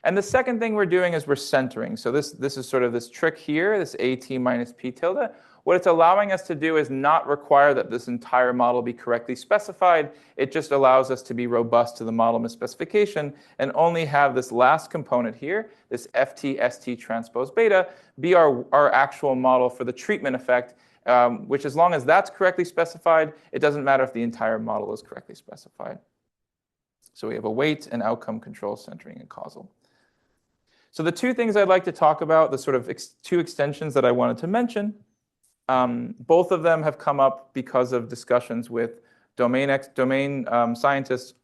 And the second thing we're doing is we're centering. So this is sort of this trick here, this AT minus P tilde. What it's allowing us to do is not require that this entire model be correctly specified. It just allows us to be robust to the model misspecification and only have this last component here, this FT-ST transpose beta, be our actual model for the treatment effect, which as long as that's correctly specified, it doesn't matter if the entire model is correctly specified. So we have a weight and outcome control, centering, and causal. So the two things I'd like to talk about, the sort of two extensions that I wanted to mention, both of them have come up because of discussions with domain scientists,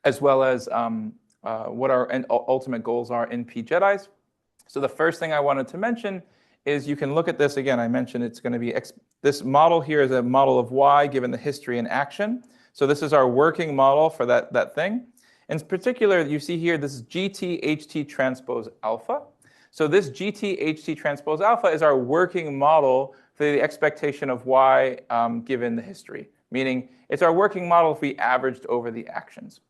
as well as what our ultimate goals are in PJEDIs. So the first thing I wanted to mention is you can look at this again. I mentioned it's going to be this model here is a model of Y given the history and action. So this is our working model for that thing. In particular, you see here this is GT-HT transpose alpha. So this GT-HT transpose alpha is our working model for the expectation of Y given the history, meaning it's our working model if we averaged over the actions.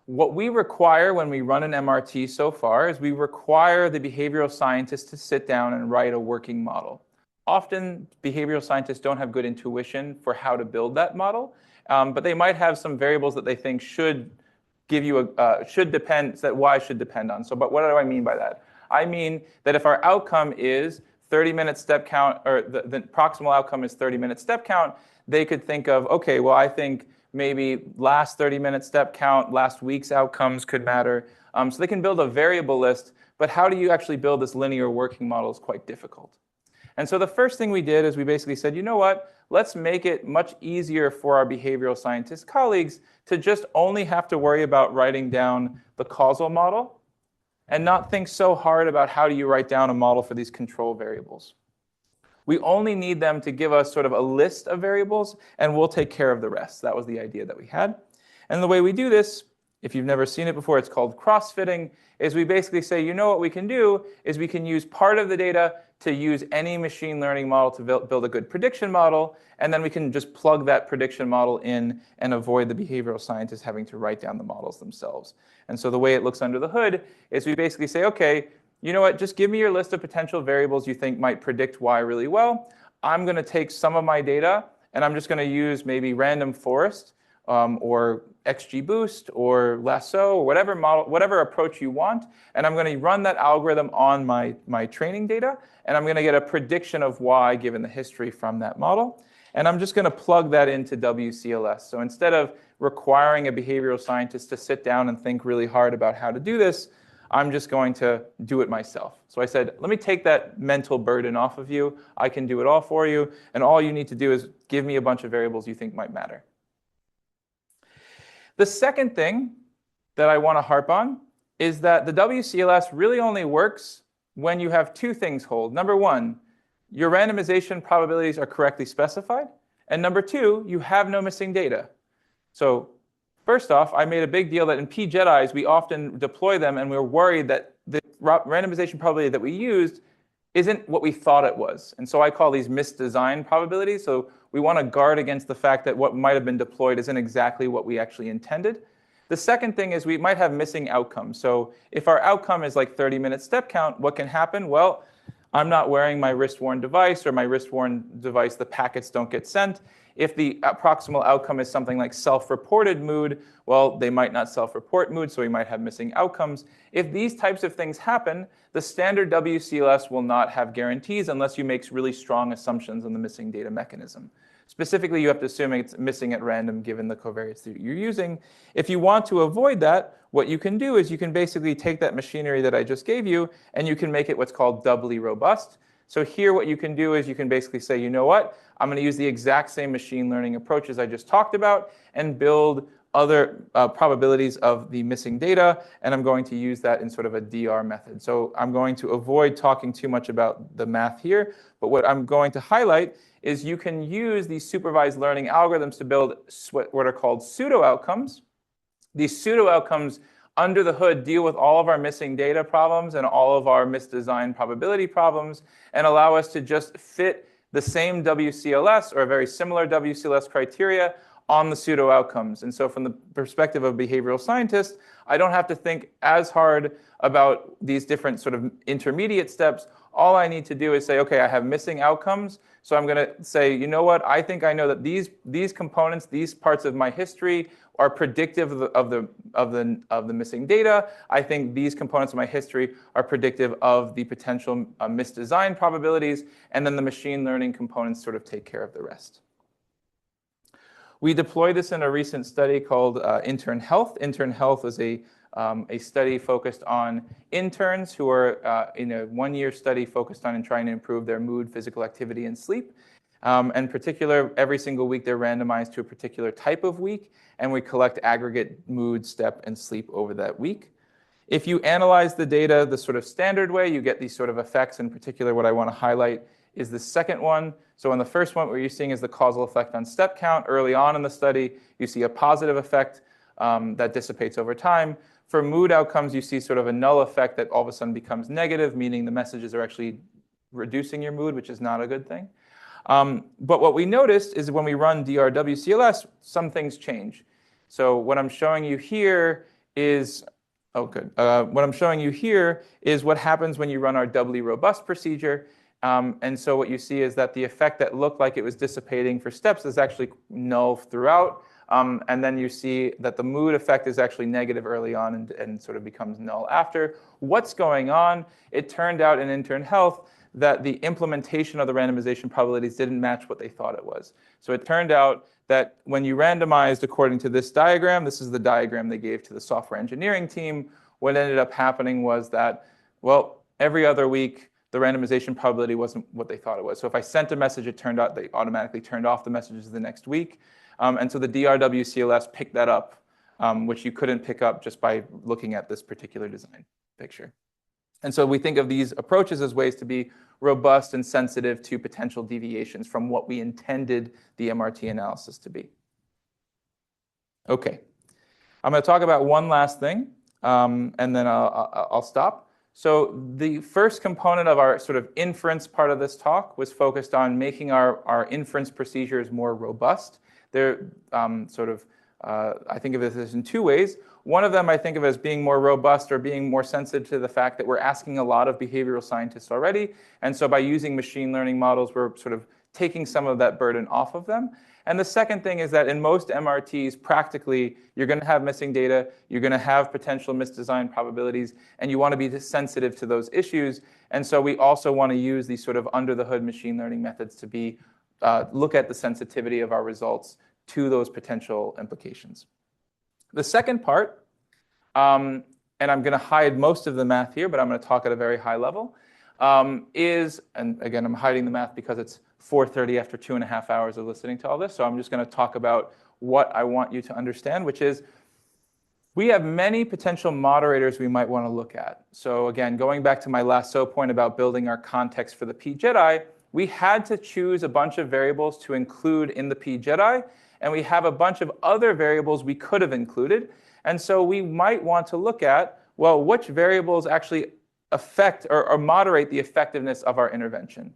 What we require when we run an MRT so far is we require the behavioral scientist to sit down and write a working model. Often, behavioral scientists don't have good intuition for how to build that model, but they might have some variables that they think should give you that Y should depend on. But what do I mean by that? I mean that if our outcome is 30-minute step count, or the proximal outcome is 30-minute step count, they could think of, okay, well, I think maybe last 30-minute step count, last week's outcomes could matter. So they can build a variable list, but how do you actually build this linear working model is quite difficult. And so the first thing we did is we basically said, you know what? Let's make it much easier for our behavioral scientist colleagues to just only have to worry about writing down the causal model and not think so hard about how do you write down a model for these control variables. We only need them to give us sort of a list of variables, and we'll take care of the rest. That was the idea that we had. And the way we do this, if you've never seen it before, it's called cross-fitting, is we basically say, you know what we can do is we can use part of the data to use any machine learning model to build a good prediction model, and then we can just plug that prediction model in and avoid the behavioral scientists having to write down the models themselves. And so the way it looks under the hood is we basically say, okay, you know what, just give me your list of potential variables you think might predict Y really well. I'm going to take some of my data, and I'm just going to use maybe random forest or XGBoost or lasso or whatever model, whatever approach you want, and I'm going to run that algorithm on my training data, and I'm going to get a prediction of Y given the history from that model. And I'm just going to plug that into WCLS. So instead of requiring a behavioral scientist to sit down and think really hard about how to do this, I'm just going to do it myself. So I said, let me take that mental burden off of you. I can do it all for you. And all you need to do is give me a bunch of variables you think might matter. The second thing that I want to harp on is that the WCLS really only works when you have two things hold. Number one, your randomization probabilities are correctly specified. And number two, you have no missing data. So first off, I made a big deal that in PJEDIs, we often deploy them, and we're worried that the randomization probability that we used isn't what we thought it was. And so I call these misdesign probabilities. So we want to guard against the fact that what might have been deployed isn't exactly what we actually intended. The second thing is we might have missing outcomes. So if our outcome is like 30-minute step count, what can happen? Well, I'm not wearing my wrist-worn device, or my wrist-worn device, the packets don't get sent. If the proximal outcome is something like self-reported mood, well, they might not self-report mood, so we might have missing outcomes. If these types of things happen, the standard WCLS will not have guarantees unless you make really strong assumptions on the missing data mechanism. Specifically, you have to assume it's missing at random given the covariates that you're using. If you want to avoid that, what you can do is you can basically take that machinery that I just gave you, and you can make it what's called doubly robust. So here what you can do is you can basically say, you know what, I'm going to use the exact same machine learning approaches I just talked about and build other probabilities of the missing data, and I'm going to use that in sort of a DR method. So I'm going to avoid talking too much about the math here, but what I'm going to highlight is you can use these supervised learning algorithms to build what are called pseudo outcomes. These pseudo outcomes under the hood deal with all of our missing data problems and all of our misdesign probability problems and allow us to just fit the same WCLS or a very similar WCLS criteria on the pseudo outcomes. And so from the perspective of a behavioral scientist, I don't have to think as hard about these different sort of intermediate steps. All I need to do is say, okay, I have missing outcomes. So I'm going to say, you know what? I think I know that these components, these parts of my history are predictive of the missing data. I think these components of my history are predictive of the potential misdesign probabilities. And then the machine learning components sort of take care of the rest. We deployed this in a recent study called Intern Health. Intern Health was a study focused on interns who are in a one-year study focused on trying to improve their mood, physical activity, and sleep. In particular, every single week they're randomized to a particular type of week, and we collect aggregate mood, step, and sleep over that week. If you analyze the data the sort of standard way, you get these sort of effects. In particular, what I want to highlight is the second one. So in the first one, what you're seeing is the causal effect on step count. Early on in the study, you see a positive effect that dissipates over time. For mood outcomes, you see sort of a null effect that all of a sudden becomes negative, meaning the messages are actually reducing your mood, which is not a good thing. But what we noticed is when we run DRWCLS, some things change. So what I'm showing you here is, what I'm showing you here is what happens when you run our doubly robust procedure. And so what you see is that the effect that looked like it was dissipating for steps is actually null throughout. And then you see that the mood effect is actually negative early on and sort of becomes null after. What's going on? It turned out in Intern Health that the implementation of the randomization probabilities didn't match what they thought it was. So it turned out that when you randomized according to this diagram, this is the diagram they gave to the software engineering team, what ended up happening was that, well, every other week, the randomization probability wasn't what they thought it was. So if I sent a message, it turned out they automatically turned off the messages the next week. And so the DRWCLS picked that up, which you couldn't pick up just by looking at this particular design picture. And so we think of these approaches as ways to be robust and sensitive to potential deviations from what we intended the MRT analysis to be. Okay, I'm going to talk about one last thing, and then I'll stop. So the first component of our sort of inference part of this talk was focused on making our inference procedures more robust. They're I think of this in two ways. One of them I think of as being more robust or being more sensitive to the fact that we're asking a lot of behavioral scientists already. And so by using machine learning models, we're sort of taking some of that burden off of them. And the second thing is that in most MRTs, practically, you're going to have missing data, you're going to have potential misdesign probabilities, and you want to be sensitive to those issues. And so we also want to use these sort of under-the-hood machine learning methods to be look at the sensitivity of our results to those potential implications. The second part, and I'm going to hide most of the math here, but I'm going to talk at a very high level, is, and again, I'm hiding the math because it's 4:30 after 2.5 hours of listening to all this, so I'm just going to talk about what I want you to understand, which is we have many potential moderators we might want to look at. So again, going back to my last point about building our context for the P-JEDI, we had to choose a bunch of variables to include in the P-JEDI, and we have a bunch of other variables we could have included. And so we might want to look at, well, which variables actually affect or moderate the effectiveness of our intervention.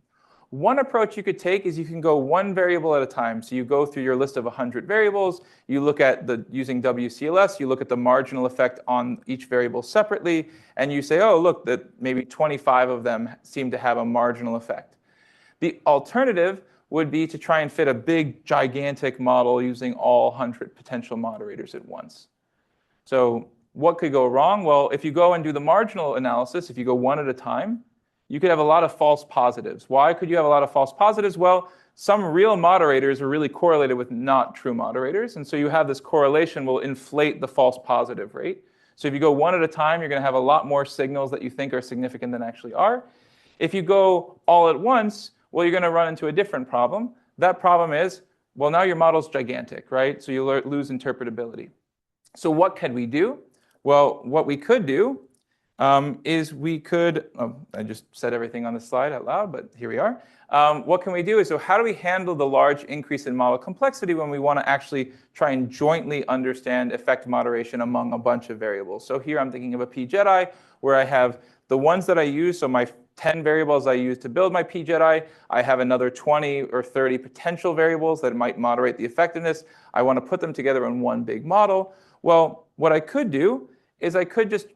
One approach you could take is you can go one variable at a time. So you go through your list of 100 variables, you look at using WCLS, you look at the marginal effect on each variable separately, and you say, oh, look, that maybe 25 of them seem to have a marginal effect. The alternative would be to try and fit a big, gigantic model using all 100 potential moderators at once. So what could go wrong? Well, if you go and do the marginal analysis, if you go one at a time, you could have a lot of false positives. Why could you have a lot of false positives? Well, some real moderators are really correlated with not true moderators. And so you have this correlation will inflate the false positive rate. So if you go one at a time, you're going to have a lot more signals that you think are significant than actually are. If you go all at once, well, you're going to run into a different problem. That problem is, well, now your model's gigantic, right? So you lose interpretability. So what could we do? Well, what we could do is we could, I just said everything on the slide out loud, but here we are. What can we do is, so how do we handle the large increase in model complexity when we want to actually try and jointly understand effect moderation among a bunch of variables? So here I'm thinking of a PJEDI where I have the ones that I use, so my 10 variables I use to build my PJEDI. I have another 20 or 30 potential variables that might moderate the effectiveness. I want to put them together in one big model. Well, what I could do is I could just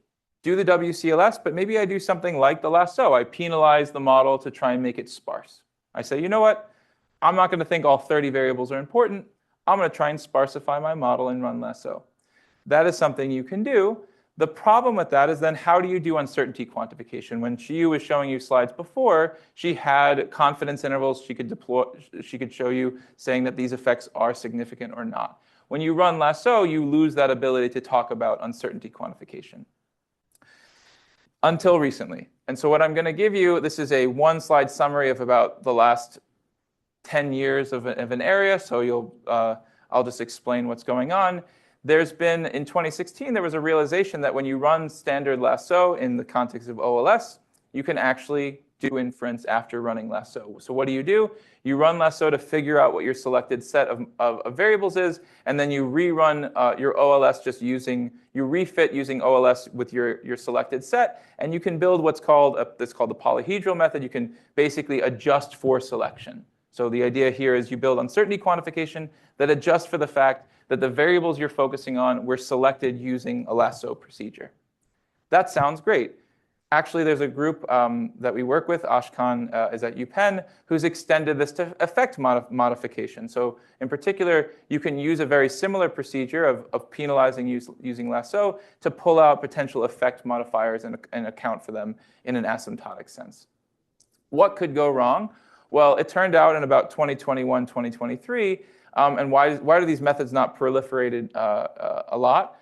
do the WCLS, but maybe I do something like the lasso. I penalize the model to try and make it sparse. I say, you know what? I'm not going to think all 30 variables are important. I'm going to try and sparsify my model and run lasso. That is something you can do. The problem with that is then how do you do uncertainty quantification? When Shiyu was showing you slides before, she had confidence intervals she could show you saying that these effects are significant or not. When you run lasso, you lose that ability to talk about uncertainty quantification. Until recently. And so what I'm going to give you, this is a one-slide summary of about the last 10 years of an area. So I'll just explain what's going on. There's been, in 2016, there was a realization that when you run standard lasso in the context of OLS, you can actually do inference after running lasso. So what do? You run lasso to figure out what your selected set of variables is, and then you rerun your OLS you refit using OLS with your selected set, and you can build what's called the polyhedral method. You can basically adjust for selection. So the idea here is you build uncertainty quantification that adjusts for the fact that the variables you're focusing on were selected using a lasso procedure. That sounds great. Actually, there's a group that we work with, Ashkan is at UPenn, who's extended this to effect modification. So in particular, you can use a very similar procedure of penalizing using lasso to pull out potential effect modifiers and account for them in an asymptotic sense. What could go wrong? Well, it turned out in about 2021, 2023, and why do these methods not proliferated a lot?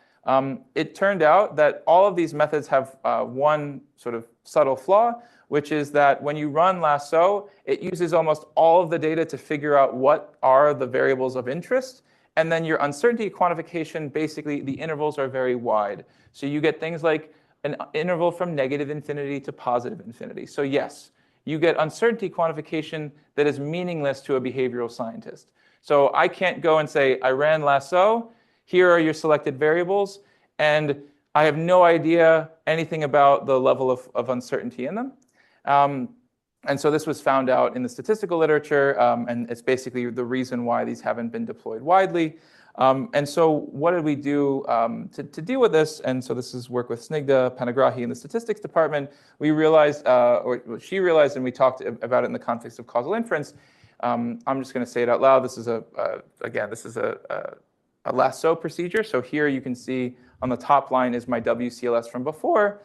It turned out that all of these methods have one sort of subtle flaw, which is that when you run lasso, it uses almost all of the data to figure out what are the variables of interest. And then your uncertainty quantification, basically, the intervals are very wide. So you get things like an interval from -infinity to +infinity. So yes, you get uncertainty quantification that is meaningless to a behavioral scientist. So I can't go and say, I ran lasso, here are your selected variables, and I have no idea anything about the level of uncertainty in them. And so this was found out in the statistical literature, and it's basically the reason why these haven't been deployed widely. And so what did we do to deal with this? And so this is work with Snigdha Panagrahi in the statistics department. We realized, or she realized, and we talked about it in the context of causal inference. I'm just going to say it out loud. This is a lasso procedure. So here you can see on the top line is my WCLS from before.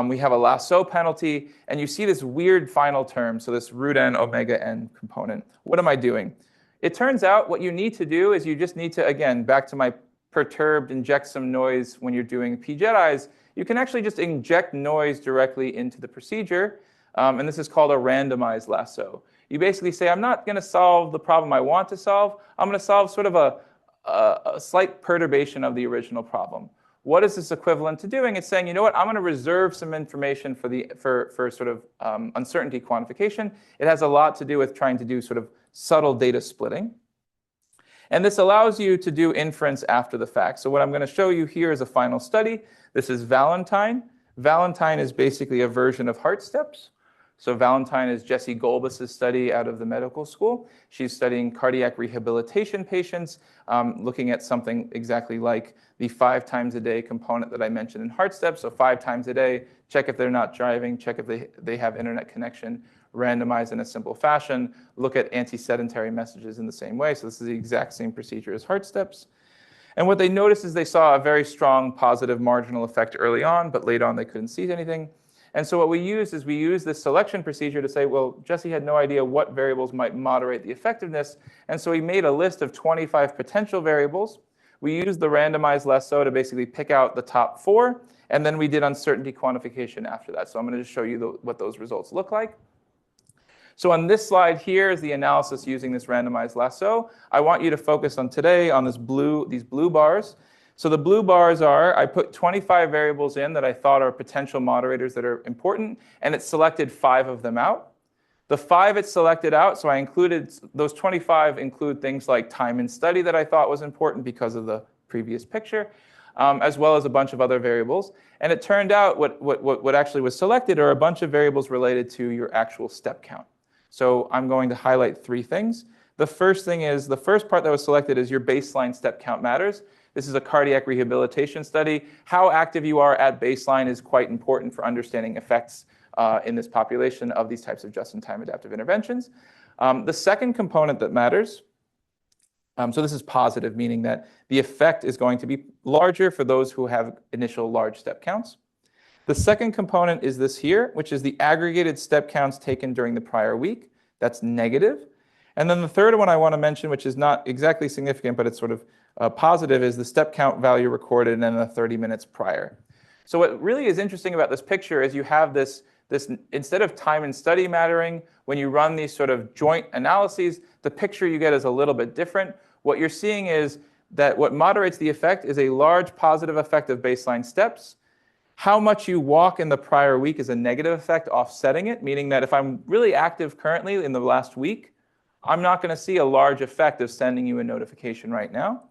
We have a lasso penalty, and you see this weird final term, so this root n omega n component. What am I doing? It turns out what you need to do is you just need to, again, back to my perturbed, inject some noise when you're doing PJEDIs, you can actually just inject noise directly into the procedure, and this is called a randomized lasso. You basically say, I'm not going to solve the problem I want to solve. I'm going to solve sort of a slight perturbation of the original problem. What is this equivalent to doing? It's saying, you know what, I'm going to reserve some information for sort of uncertainty quantification. It has a lot to do with trying to do sort of subtle data splitting. And this allows you to do inference after the fact. So what I'm going to show you here is a final study. This is Valentine. Valentine is basically a version of heart steps. So Valentine is Jessie Golbus's study out of the medical school. She's studying cardiac rehabilitation patients, looking at something exactly like the 5 times a day component that I mentioned in heart steps. So 5 times a day, check if they're not driving, check if they have internet connection, randomize in a simple fashion, look at anti-sedentary messages in the same way. So this is the exact same procedure as heart steps. And what they noticed is they saw a very strong positive marginal effect early on, but later on they couldn't see anything. And so what we used is we used this selection procedure to say, well, Jessie had no idea what variables might moderate the effectiveness. And so we made a list of 25 potential variables. We used the randomized lasso to basically pick out the top 4. And then we did uncertainty quantification after that. So I'm going to just show you what those results look like. So on this slide here is the analysis using this randomized lasso. I want you to focus on today on these blue bars. So the blue bars are, I put 25 variables in that I thought are potential moderators that are important, and it selected 5 of them out. The 5 it selected out, so I included, those 25 include things like time in study that I thought was important because of the previous picture, as well as a bunch of other variables. And it turned out what actually was selected are a bunch of variables related to your actual step count. So I'm going to highlight 3 things. The first thing is, the first part that was selected is your baseline step count matters. This is a cardiac rehabilitation study. How active you are at baseline is quite important for understanding effects in this population of these types of just-in-time adaptive interventions. The second component that matters, so this is positive, meaning that the effect is going to be larger for those who have initial large step counts. The second component is this here, which is the aggregated step counts taken during the prior week. That's negative. And then the third one I want to mention, which is not exactly significant, but it's sort of positive, is the step count value recorded in the 30 minutes prior. So what really is interesting about this picture is you have this instead of time and study mattering, when you run these sort of joint analyses, the picture you get is a little bit different. What you're seeing is that what moderates the effect is a large positive effect of baseline steps. How much you walk in the prior week is a negative effect offsetting it, meaning that if I'm really active currently in the last week, I'm not going to see a large effect of sending you a notification right now.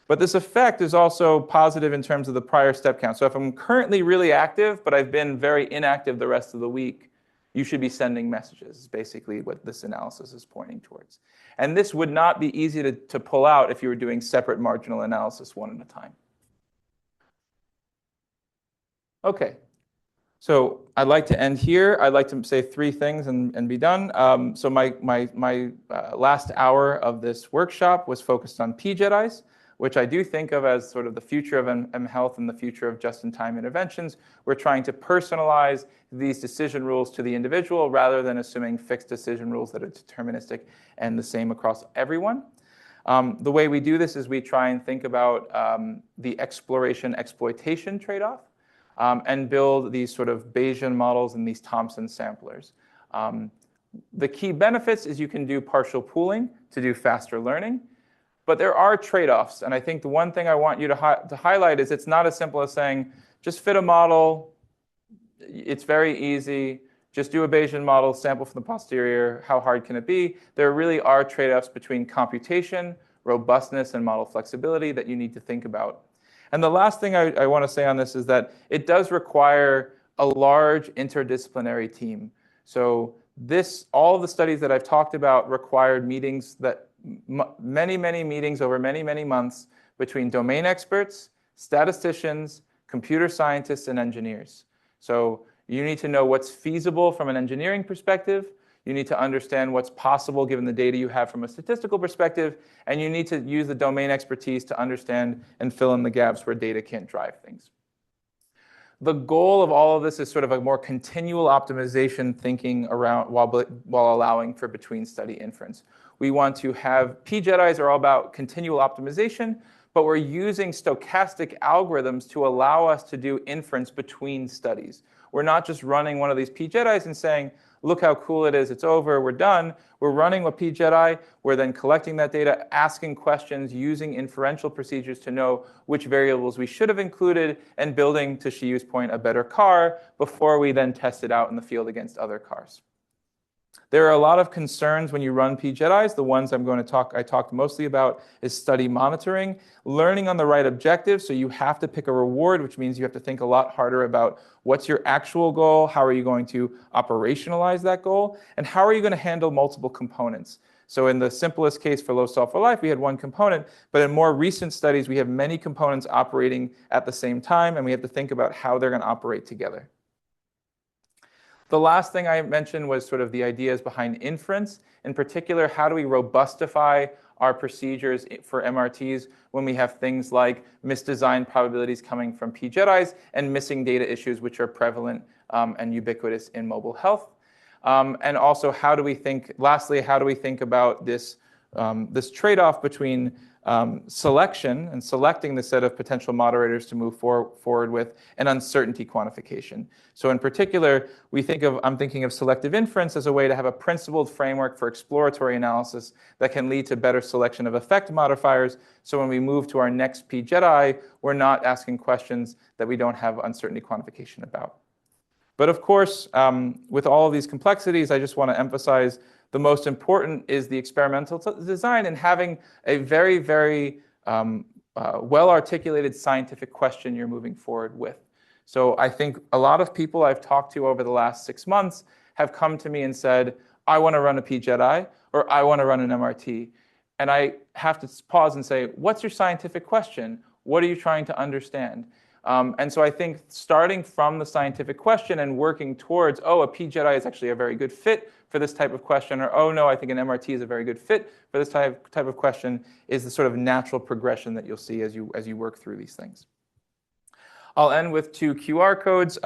But this effect is also positive in terms of the prior step count. So if I'm currently really active, but I've been very inactive the rest of the week, you should be sending messages, is basically what this analysis is pointing towards. And this would not be easy to pull out if you were doing separate marginal analysis one at a time. Okay. So I'd like to end here. I'd like to say 3 things and be done. So my last hour of this workshop was focused on PJEDIs, which I do think of as sort of the future of mHealth and the future of just-in-time interventions. We're trying to personalize these decision rules to the individual rather than assuming fixed decision rules that are deterministic and the same across everyone. The way we do this is we try and think about the exploration-exploitation trade-off. And build these sort of Bayesian models and these Thompson samplers. The key benefits is you can do partial pooling to do faster learning, but there are trade-offs. And I think the one thing I want you to highlight is it's not as simple as saying, just fit a model, it's very easy, just do a Bayesian model, sample from the posterior, how hard can it be? There really are trade-offs between computation, robustness, and model flexibility that you need to think about. And the last thing I want to say on this is that it does require a large interdisciplinary team. So all of the studies that I've talked about required meetings many meetings over many months between domain experts, statisticians, computer scientists, and engineers. So you need to know what's feasible from an engineering perspective. You need to understand what's possible given the data you have from a statistical perspective, and you need to use the domain expertise to understand and fill in the gaps where data can't drive things. The goal of all of this is sort of a more continual optimization thinking around while allowing for between study inference. We want to have PJEDIs are all about continual optimization, but we're using stochastic algorithms to allow us to do inference between studies. We're not just running one of these PJEDIs and saying, look how cool it is, it's over, we're done. We're running a PJEDI, we're then collecting that data, asking questions, using inferential procedures to know which variables we should have included, and building, to Shiyu's point, a better car before we then test it out in the field against other cars. There are a lot of concerns when you run PJEDIs. The ones I talked mostly about is study monitoring, learning on the right objective. So you have to pick a reward, which means you have to think a lot harder about what's your actual goal, how are you going to operationalize that goal, and how are you going to handle multiple components. So in the simplest case for low solve for life, we had one component, but in more recent studies, we have many components operating at the same time, and we have to think about how they're going to operate together. The last thing I mentioned was sort of the ideas behind inference. In particular, how do we robustify our procedures for MRTs when we have things like misdesigned probabilities coming from PJEDIs and missing data issues which are prevalent and ubiquitous in mobile health? And also, lastly, how do we think about this this trade-off between selection and selecting the set of potential moderators to move forward with, and uncertainty quantification. So in particular, I'm thinking of selective inference as a way to have a principled framework for exploratory analysis that can lead to better selection of effect modifiers. So when we move to our next p-JEDI, we're not asking questions that we don't have uncertainty quantification about. But of course, with all of these complexities, I just want to emphasize the most important is the experimental design and having a very, very well-articulated scientific question you're moving forward with. So I think a lot of people I've talked to over the last 6 months have come to me and said, I want to run a p-JEDI, or I want to run an MRT. And I have to pause and say, what's your scientific question? What are you trying to understand? And so I think starting from the scientific question and working towards, oh, a p-JEDI is actually a very good fit for this type of question, or oh no, I think an MRT is a very good fit for this type of question, is the sort of natural progression that you'll see as you work through these things. I'll end with 2 QR codes.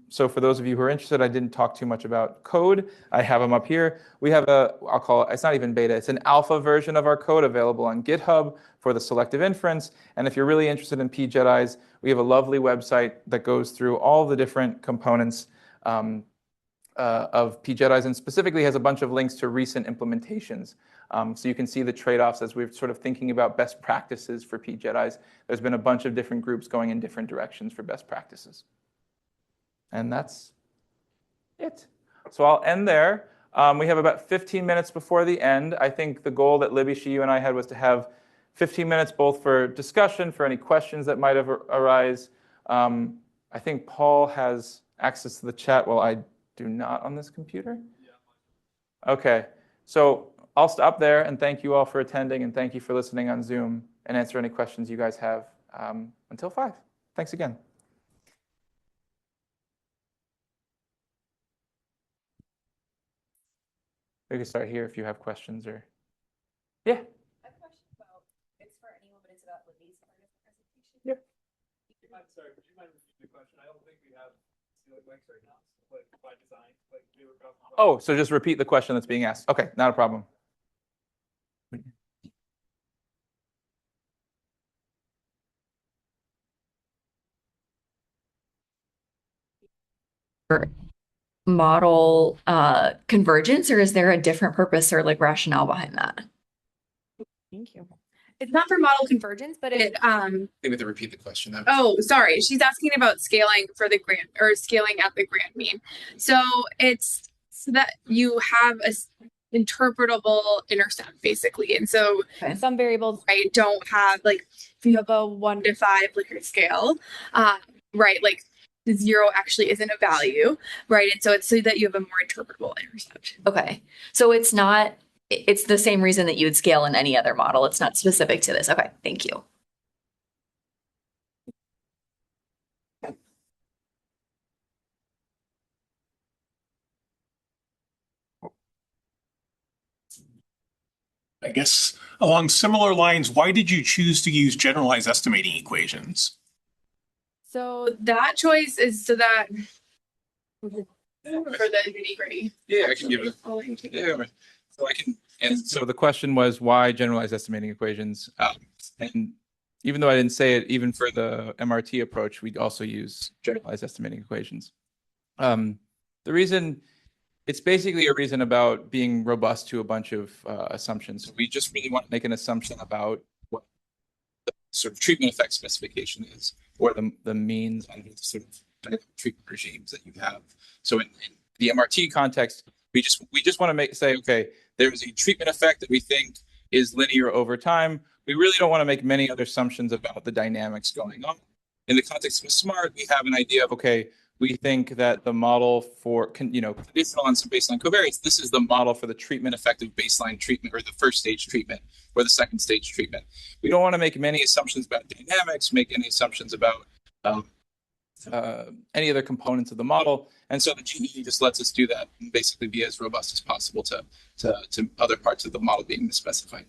So for those of you who are interested, I didn't talk too much about code. I have them up here. We have I'll call it, it's not even beta, it's an alpha version of our code available on GitHub for the selective inference. And if you're really interested in p-JEDIs, we have a lovely website that goes through all the different components of p-JEDIs, and specifically has a bunch of links to recent implementations. So you can see the trade-offs as we're sort of thinking about best practices for p-JEDIs. There's been a bunch of different groups going in different directions for best practices. And that's it. So I'll end there. We have about 15 minutes before the end. I think the goal that Libby, you and I had was to have 15 minutes both for discussion, for any questions that might have arise. I think Paul has access to the chat while I do not on this computer. Okay, so I'll stop there and thank you all for attending and thank you for listening on Zoom and answer any questions you guys have until 5. Thanks again. We can start here if you have questions or, yeah. I have a question about, it's for anyone, but it's about Libby's part of the presentation. Yeah. I'm sorry, would you mind repeating the question? I don't think we have ceiling mics right now, like by design, like they were about. Oh, so just repeat the question that's being asked. Okay, not a problem. Model convergence, or is there a different purpose or like rationale behind that? Thank you. It's not for model convergence, but it Maybe to repeat the question. Oh, sorry. She's asking about scaling for the grant, or scaling at the grand mean. So it's so that you have a interpretable intercept basically. And so some variables, right, don't have, like, if you have a 1 to 5 Likert scale, right, like 0 actually isn't a value, right? And so it's so that you have a more interpretable intercept. Okay. So it's the same reason that you would scale in any other model. It's not specific to this. Okay, thank you. I guess along similar lines, why did you choose to use generalized estimating equations? So that choice is so that for the nitty-gritty. Yeah, I can give it. Yeah, so I can. And so the question was why generalized estimating equations? And even though I didn't say it, even for the MRT approach, we'd also use generalized estimating equations. The reason, it's basically a reason about being robust to a bunch of assumptions. We just really want to make an assumption about what the sort of treatment effect specification is, or the means under the sort of treatment regimes that you have. So in the MRT context, we just want to say, okay, there's a treatment effect that we think is linear over time. We really don't want to make many other assumptions about the dynamics going on. In the context of a SMART, we have an idea of, okay, we think that the model for, conditional on some baseline covariance, this is the model for the treatment effect of baseline treatment, or the first stage treatment, or the second stage treatment. We don't want to make many assumptions about dynamics, make any assumptions about any other components of the model. And so the GE just lets us do that and basically be as robust as possible to other parts of the model being misspecified.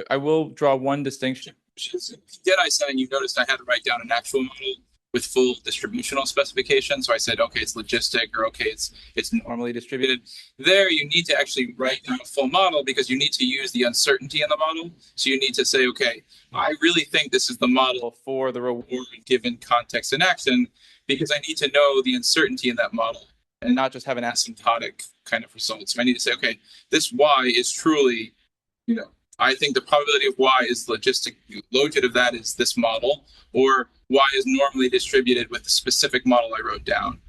I will draw one distinction, which is, did I said, and you noticed I had to write down an actual model with full distributional specification. So I said, okay, it's logistic, or okay, it's normally distributed. There, you need to actually write down a full model because you need to use the uncertainty in the model. So you need to say, okay, I really think this is the model for the reward given context and action, because I need to know the uncertainty in that model and not just have an asymptotic kind of result. So I need to say, okay, this Y is truly, I think the probability of Y is logistic. Logit of that is this model, or Y is normally distributed with the specific model I wrote down.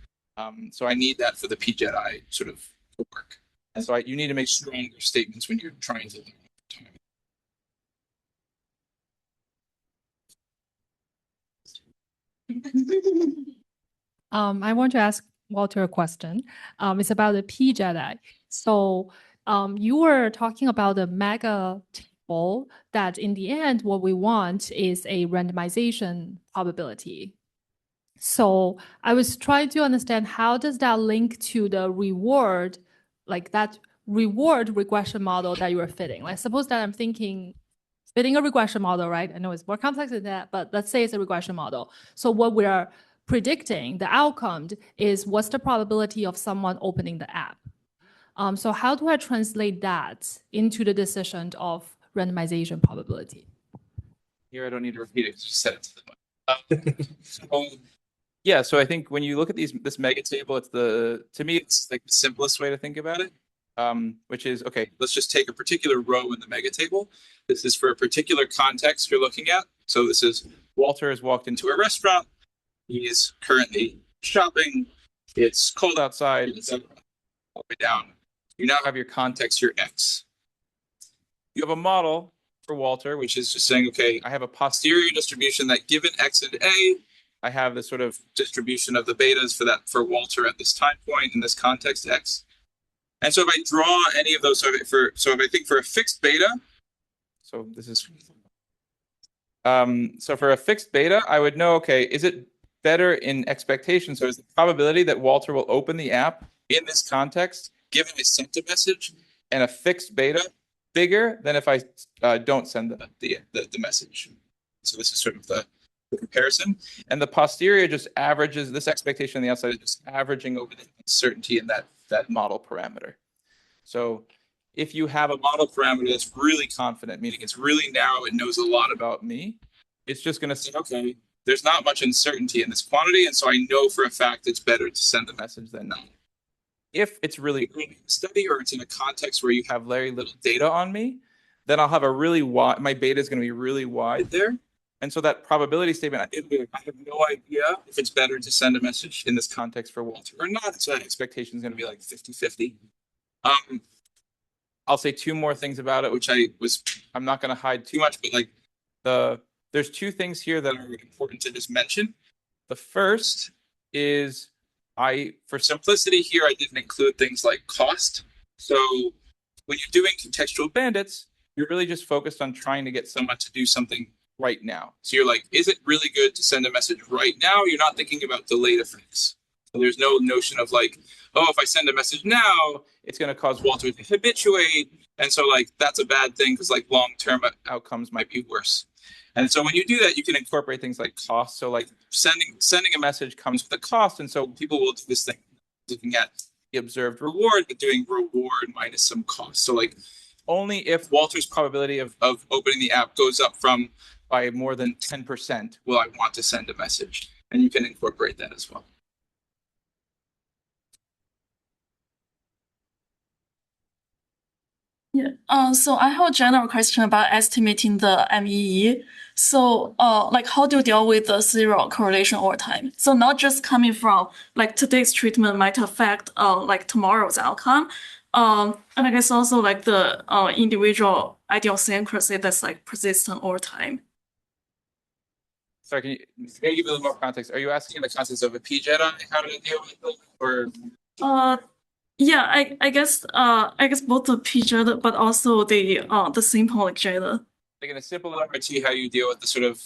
So I need that for the PJEDI sort of work. And so you need to make stronger statements when you're trying to learn. I want to ask Walter a question. It's about the PJEDI. So you were talking about the mega table that in the end, what we want is a randomization probability. So I was trying to understand, how does that link to the reward, like that reward regression model that you were fitting? Like, suppose that I'm fitting a regression model, right? I know it's more complex than that, but let's say it's a regression model. So what we are predicting, the outcome, is what's the probability of someone opening the app? So how do I translate that into the decision of randomization probability? Here, I don't need to repeat it because you said it to them. Yeah, so I think when you look at this mega table, to me, it's like the simplest way to think about it, which is, okay, let's just take a particular row in the mega table. This is for a particular context you're looking at. So this is Walter has walked into a restaurant. He's currently shopping. It's cold outside, etc. All the way down. You now have your context, your X. You have a model for Walter, which is just saying, okay, I have a posterior distribution that given X and A, I have this sort of distribution of the betas for Walter at this time point in this context X. And so if I draw any of those, so if I think for a fixed beta, so this is, so for a fixed beta, I would know, okay, is it better in expectation? So is the probability that Walter will open the app in this context, given I sent a message, and a fixed beta bigger than if I don't send the message? So this is sort of the comparison. And the posterior just averages, this expectation on the outside is just averaging over the uncertainty in that model parameter. So if you have a model parameter that's really confident, meaning it's really narrow, it knows a lot about me, it's just going to say, okay, there's not much uncertainty in this quantity, and so I know for a fact it's better to send the message than not. If it's really early in the study, or it's in a context where you have very little data on me, then I'll have a really wide, my beta is going to be really wide there. And so that probability statement, it'll be like, I have no idea if it's better to send a message in this context for Walter or not. So that expectation is going to be like 50-50. I'll say two more things about it, which I'm not going to hide too much, but like there's two things here that are important to just mention. The first is for simplicity here, I didn't include things like cost. So when you're doing contextual bandits, you're really just focused on trying to get someone to do something right now. So you're like, is it really good to send a message right now? You're not thinking about delayed effects. So there's no notion of like, oh, if I send a message now, it's going to cause Walter to habituate. And so like, that's a bad thing because like long-term outcomes might be worse. And so when you do that, you can incorporate things like cost. So like sending a message comes with a cost. And so people will do this thing, looking at the observed reward, but doing reward minus some cost. So like only if Walter's probability of opening the app goes up by more than 10% will I want to send a message. And you can incorporate that as well. Yeah. So I have a general question about estimating the MEE. So, like, how do you deal with the zero correlation over time? So not just coming from like today's treatment might affect like tomorrow's outcome. And I guess also like the individual idiosyncrasy that's like persistent over time. Sorry, can you give a little more context? Are you asking in the context of a PJEDI, how to deal with it, or? Yeah, I guess both the PJEDI, but also the simple like JEDI. Like in a simple MRT, how you deal with the sort of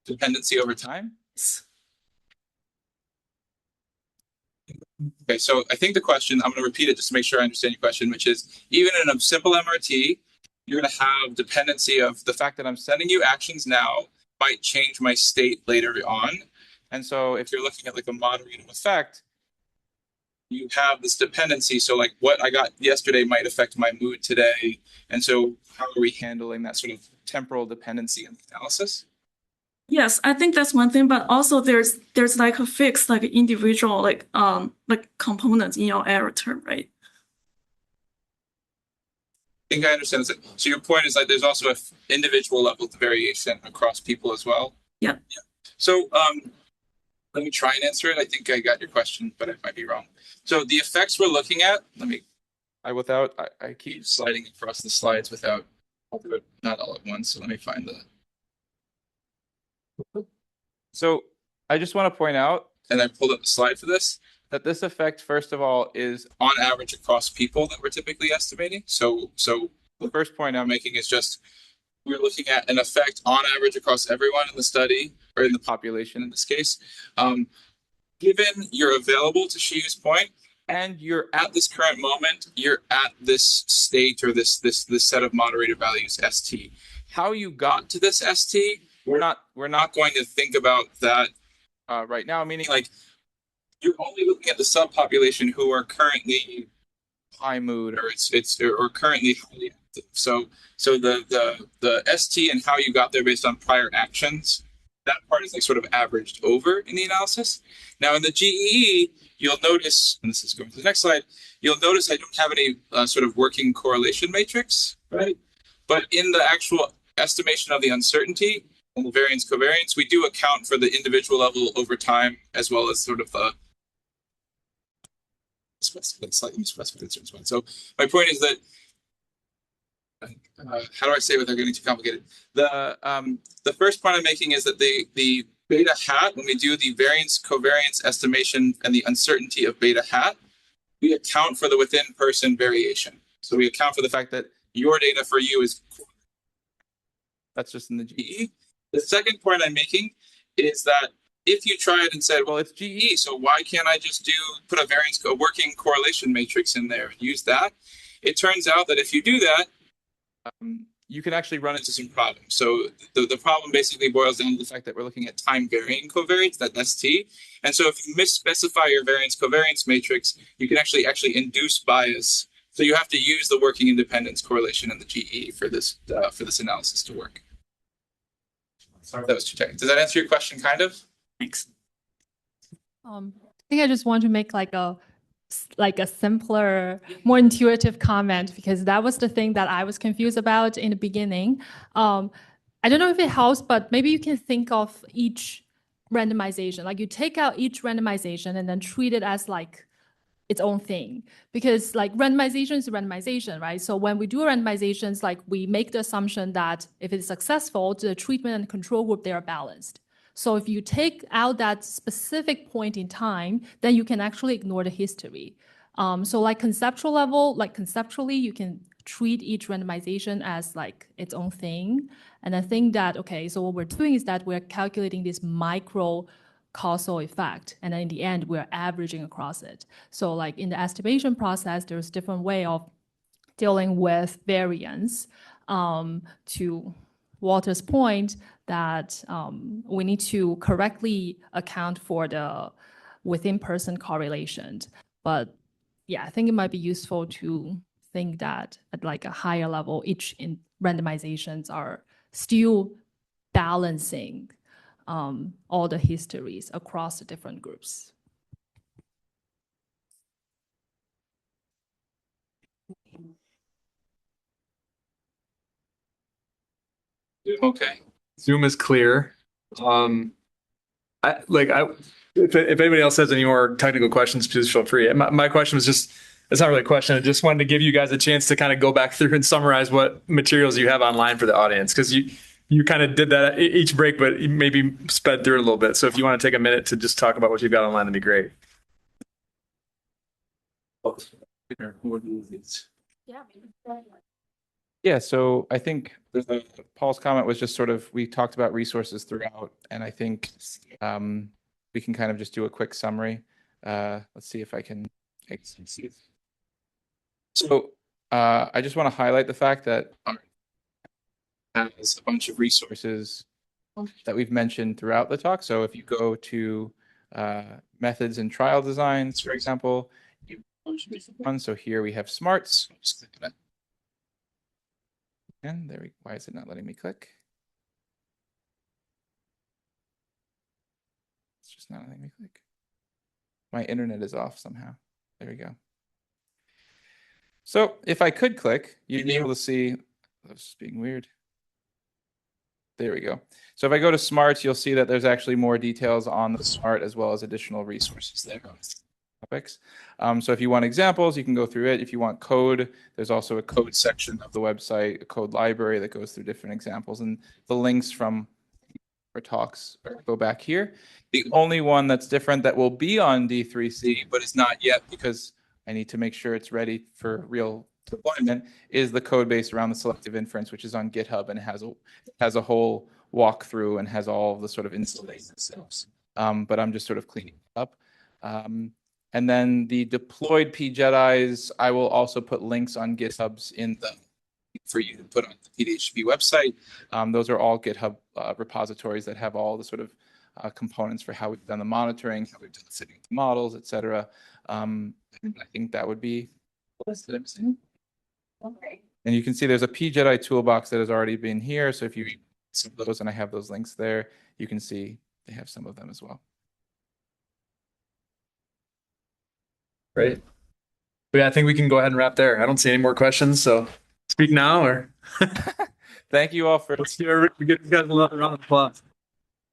dependency over time? Okay, so I think the question, I'm going to repeat it just to make sure I understand your question, which is, even in a simple MRT, you're going to have dependency of the fact that I'm sending you actions now might change my state later on. And so if you're looking at like a moderated effect, you have this dependency. So like what I got yesterday might affect my mood today. And so how are we handling that sort of temporal dependency in the analysis? Yes, I think that's one thing, but also there's like a fixed like individual like components in your error term, right? I think I understand this. So your point is that there's also an individual level of variation across people as well? Yeah. So let me try and answer it. I think I got your question, but I might be wrong. So the effects we're looking at, I keep sliding across the slides without, I'll do it not all at once. So let me find So I just want to point out, and I pulled up the slide for this, that this effect, first of all, is on average across people that we're typically estimating. So the first point I'm making is just we're looking at an effect on average across everyone in the study, or in the population in this case. Given you're available, to Shiu's point, and you're at this current moment, you're at this state or this set of moderated values, ST. How you got to this ST, we're not going to think about that right now, meaning like you're only looking at the subpopulation who are currently high mood or currently highly active. So the ST and how you got there based on prior actions, that part is like sort of averaged over in the analysis. Now in the GEE, you'll notice, and this is going to the next slide, you'll notice I don't have any sort of working correlation matrix, right? But in the actual estimation of the uncertainty and the variance covariance, we do account for the individual level over time, as well as sort of the slightly specific concerns. So my point is that, how do I say without getting too complicated? The first point I'm making is that the beta hat, when we do the variance covariance estimation and the uncertainty of beta hat, we account for the within person variation. So we account for the fact that your data for you is, that's just in the GE. The second point I'm making is that if you tried and said, well, it's GE, so why can't I just put a working correlation matrix in there and use that? It turns out that if you do that, you can actually run into some problems. So the problem basically boils down to the fact that we're looking at time varying covariance, that ST. And so if you misspecify your variance covariance matrix, you can actually induce bias. So you have to use the working independence correlation in the GE for this analysis to work. Sorry, that was too technical. Does that answer your question, kind of? Thanks. I think I just want to make like a simpler, more intuitive comment, because that was the thing that I was confused about in the beginning. I don't know if it helps, but maybe you can think of each randomization, like you take out each randomization and then treat it as like its own thing, because like randomization is randomization, right? So when we do randomizations, like we make the assumption that if it's successful, the treatment and control group, they are balanced. So if you take out that specific point in time, then you can actually ignore the history. So like conceptual level, like conceptually, you can treat each randomization as like its own thing. And I think that, okay, so what we're doing is that we're calculating this micro causal effect. And then in the end, we're averaging across it. So like in the estimation process, there's different way of dealing with variance. To Walter's point, that we need to correctly account for the within person correlation. But yeah, I think it might be useful to think that at like a higher level, each randomizations are still balancing all the histories across the different groups. Okay. Zoom is clear. If anybody else has any more technical questions, please feel free. My question was just, it's not really a question. I just wanted to give you guys a chance to kind of go back through and summarize what materials you have online for the audience, because you kind of did that at each break, but maybe sped through it a little bit. So if you want to take a minute to just talk about what you've got online, that'd be great. Yeah, so I think Paul's comment was just sort of, we talked about resources throughout, and I think we can kind of just do a quick summary. Let's see if I can. So I just want to highlight the fact that has a bunch of resources that we've mentioned throughout the talk. So if you go to methods and trial designs, for example, so here we have SMARTs. And there we, why is it not letting me click? It's just not letting me click. My internet is off somehow. There we go. So if I could click, you'd be able to see, this is being weird. There we go. So if I go to SMARTs, you'll see that there's actually more details on the SMART as well as additional resources there. Topics. So if you want examples, you can go through it. If you want code, there's also a code section of the website, a code library that goes through different examples, and the links from our talks go back here. The only one that's different that will be on D3C, but is not yet because I need to make sure it's ready for real deployment, is the code base around the selective inference, which is on GitHub and has a whole walkthrough and has all of the sort of installation steps. But I'm just sort of cleaning it up. And then the deployed PJEDIs, I will also put links on GitHubs in the for you to put on the PDHP website. Those are all GitHub repositories that have all the sort of components for how we've done the monitoring, how we've done the fitting the models, etc. I think that would be what else did I miss? Okay. And you can see there's a PJEDI toolbox that has already been here. So if you read some of those, and I have those links there, you can see they have some of them as well. Great. But yeah, I think we can go ahead and wrap there. I don't see any more questions, so speak now or Thank you all for let's give you guys another round of applause.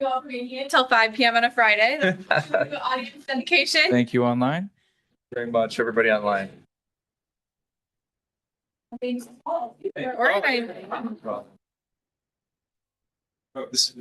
Go until 5 p.m. on a Friday. The audience dedication. thank you online. Very much, everybody online. Organizing. Oh, this is